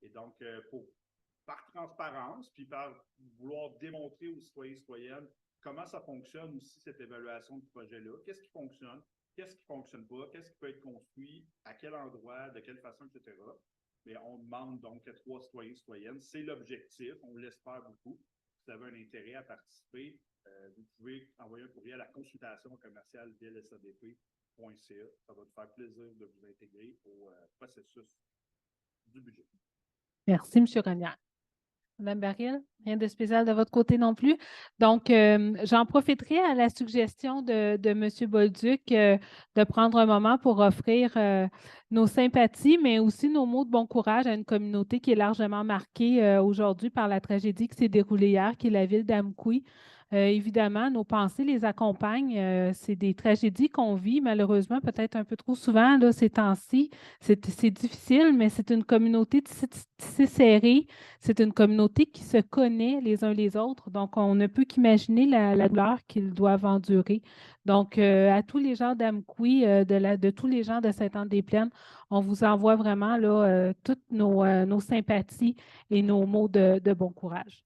Et donc, par transparence, puis par vouloir démontrer aux citoyens et citoyennes comment ça fonctionne aussi, cette évaluation de projet-là, qu'est-ce qui fonctionne, qu'est-ce qui ne fonctionne pas, qu'est-ce qui peut être construit, à quel endroit, de quelle façon, etc. Mais on demande donc à 3 citoyens et citoyennes. C'est l'objectif, on l'espère beaucoup. Si vous avez un intérêt à participer, vous pouvez envoyer un courriel à consultation-ville-sadp.ca. Ça va nous faire plaisir de vous intégrer au processus du budget. Merci, M. Renière. Mme Baril, rien de spécial de votre côté non plus. Donc, j'en profiterai à la suggestion de M. Bolduc de prendre un moment pour offrir nos sympathies, mais aussi nos mots de bon courage à une communauté qui est largement marquée aujourd'hui par la tragédie qui s'est déroulée hier, qui est la ville d'Amqui. Évidemment, nos pensées les accompagnent. C'est des tragédies qu'on vit, malheureusement, peut-être un peu trop souvent là, ces temps-ci. C'est difficile, mais c'est une communauté tissée serrée. C'est une communauté qui se connaît les uns les autres. Donc, on ne peut qu'imaginer la douleur qu'ils doivent endurer. Donc, à tous les gens d'Amqui, de tous les gens de Sainte-Anne-des-Plaines, on vous envoie vraiment là, toutes nos sympathies et nos mots de bon courage.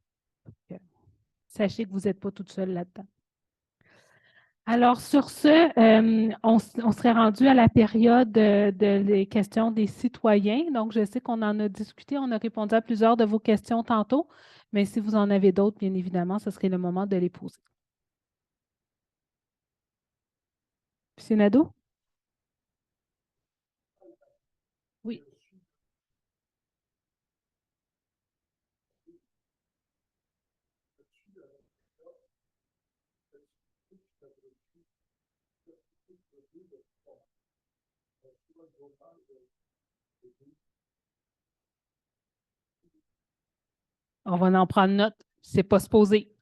Sachez que vous n'êtes pas toute seule là-dedans. Alors, sur ce, on serait rendu à la période des questions des citoyens. Donc, je sais qu'on en a discuté, on a répondu à plusieurs de vos questions tantôt, mais si vous en avez d'autres, bien évidemment, ce serait le moment de les poser. M. Nadeau? Oui. On va en prendre note. C'est pas supposé.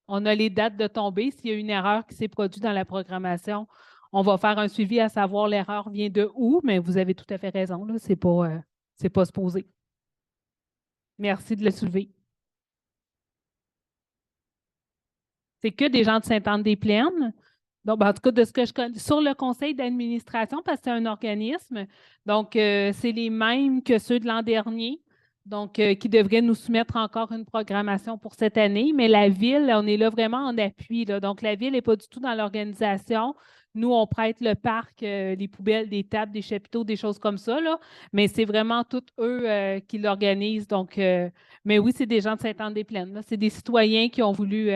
On a les dates de tombée. S'il y a une erreur qui s'est produite dans la programmation, on va faire un suivi à savoir l'erreur vient de où, mais vous avez tout à fait raison. Ce n'est pas supposé. Merci de le soulever. C'est que des gens de Sainte-Anne-des-Plaines. Donc, en tout cas, de ce que je connais, sur le conseil d'administration, parce que c'est un organisme, donc c'est les mêmes que ceux de l'an dernier, donc qui devraient nous soumettre encore une programmation pour cette année. Mais la ville, on est là vraiment en appui. Là. Donc, la ville n'est pas du tout dans l'organisation. Nous, on prête le parc, les poubelles, des tables, des chapiteaux, des choses comme ça, là. Mais c'est vraiment tous eux qui l'organisent. Donc, mais oui, c'est des gens de Sainte-Anne-des-Plaines. C'est des citoyens qui ont voulu...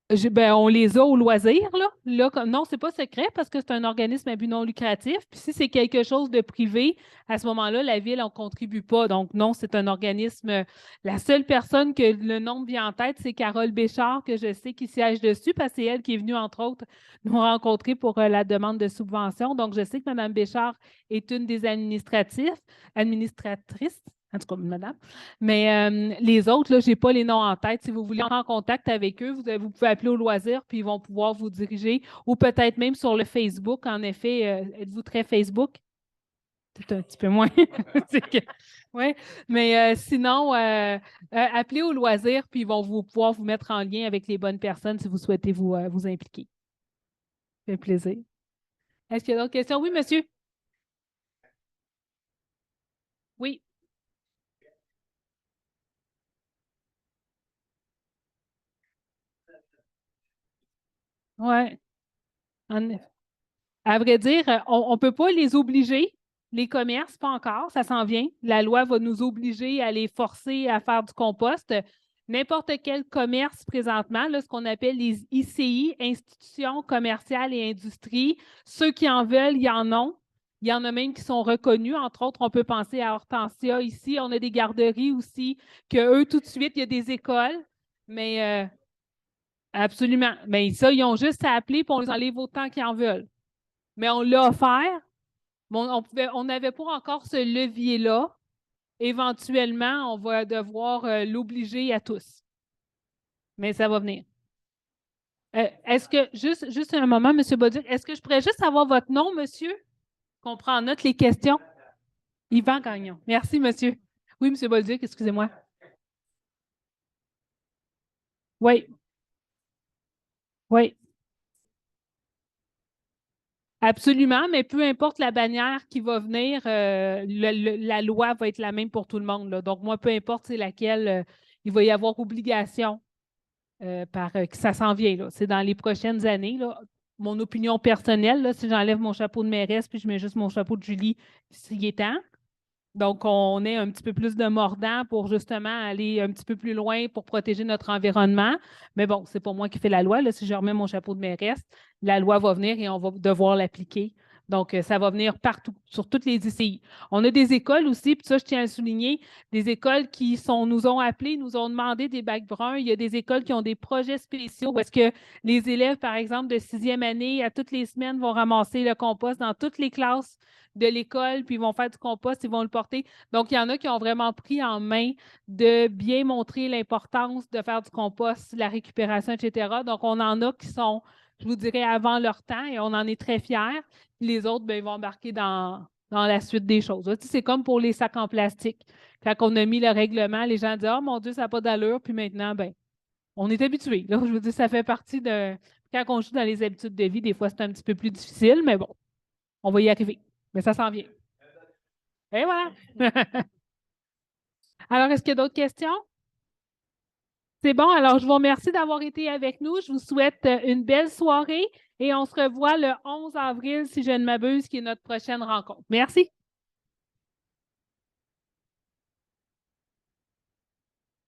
on les a au loisir, là. là, non, ce n'est pas secret parce que c'est un organisme à but non lucratif. Puis si c'est quelque chose de privé, à ce moment-là, la Ville ne contribue pas. Donc, non, c'est un organisme. La seule personne que le nom me vient en tête, c'est Carole Béchard, que je sais qui siège dessus, parce que c'est elle qui est venue, entre autres, nous rencontrer pour la demande de subvention. Donc, je sais que Mme Béchard est une des administratrices. En tout cas, madame. Mais les autres, là, je n'ai pas les noms en tête. Si vous voulez entrer en contact avec eux, vous pouvez appeler au loisir, puis ils vont pouvoir vous diriger, ou peut-être même sur le Facebook. En effet, êtes-vous très Facebook? Peut-être un petit peu moins. Oui, mais sinon, appelez au loisir, puis ils vont pouvoir vous mettre en lien avec les bonnes personnes si vous souhaitez vous impliquer. Ça fait plaisir. Est-ce qu'il y a d'autres questions? Oui, monsieur? Oui. Oui. À vrai dire, on ne peut pas les obliger, les commerces, pas encore, ça s'en vient. La loi va nous obliger à les forcer à faire du compost. N'importe quel commerce présentement, là, ce qu'on appelle les ICI, institutions commerciales et industries, ceux qui en veulent, il y en ont. Il y en a même qui sont reconnus. Entre autres, on peut penser à Hortensia ici. On a des garderies aussi, qu'eux, tout de suite, il y a des écoles. Mais absolument. Mais ça, ils ont juste à appeler pour on les enlève autant qu'ils en veulent. Mais on l'a offert. On n'avait pas encore ce levier-là. Éventuellement, on va devoir l'obliger à tous. Mais ça va venir. Est-ce que, juste un moment, M. Bauduc, est-ce que je pourrais juste avoir votre nom, monsieur? Qu'on prend en note les questions. Yvan Gagnon. Merci, monsieur. Oui, M. Bauduc, excusez-moi. Oui. Oui. Absolument, mais peu importe la bannière qui va venir, la loi va être la même pour tout le monde, là. Donc, moi, peu importe c'est laquelle, il va y avoir obligation que ça s'en vient, là. C'est dans les prochaines années, là. Mon opinion personnelle, là, si j'enlève mon chapeau de mairesse puis je mets juste mon chapeau de Julie, s'il est temps. Donc, on est un petit peu plus de mordant pour justement aller un petit peu plus loin pour protéger notre environnement. Mais bon, c'est pas moi qui fais la loi. Là. Si je remets mon chapeau de mairesse, la loi va venir et on va devoir l'appliquer. Donc, ça va venir partout, sur toutes les ICI. On a des écoles aussi, puis ça, je tiens à le souligner, des écoles qui nous ont appelés, nous ont demandé des bacs bruns. Il y a des écoles qui ont des projets spéciaux où est-ce que les élèves, par exemple, de 6e année, à toutes les semaines, vont ramasser le compost dans toutes les classes de l'école, puis ils vont faire du compost, ils vont le porter. Donc, il y en a qui ont vraiment pris en main de bien montrer l'importance de faire du compost, la récupération, etc. Donc, on en a qui sont, je vous dirais, avant leur temps et on en est très fiers. Les autres, bien, ils vont embarquer dans la suite des choses. Tu sais, c'est comme pour les sacs en plastique. Quand on a mis le règlement, les gens disent « Oh mon Dieu, ça n'a pas d'allure », puis maintenant, bien, on est habitué. Là, je veux dire, ça fait partie de… Quand on joue dans les habitudes de vie, des fois, c'est un petit peu plus difficile, mais bon, on va y arriver. Mais ça s'en vient. Et voilà. Alors, est-ce qu'il y a d'autres questions? C'est bon. Alors, je vous remercie d'avoir été avec nous. Je vous souhaite une belle soirée et on se revoit le 11 avril, si je ne m'abuse, qui est notre prochaine rencontre. Merci.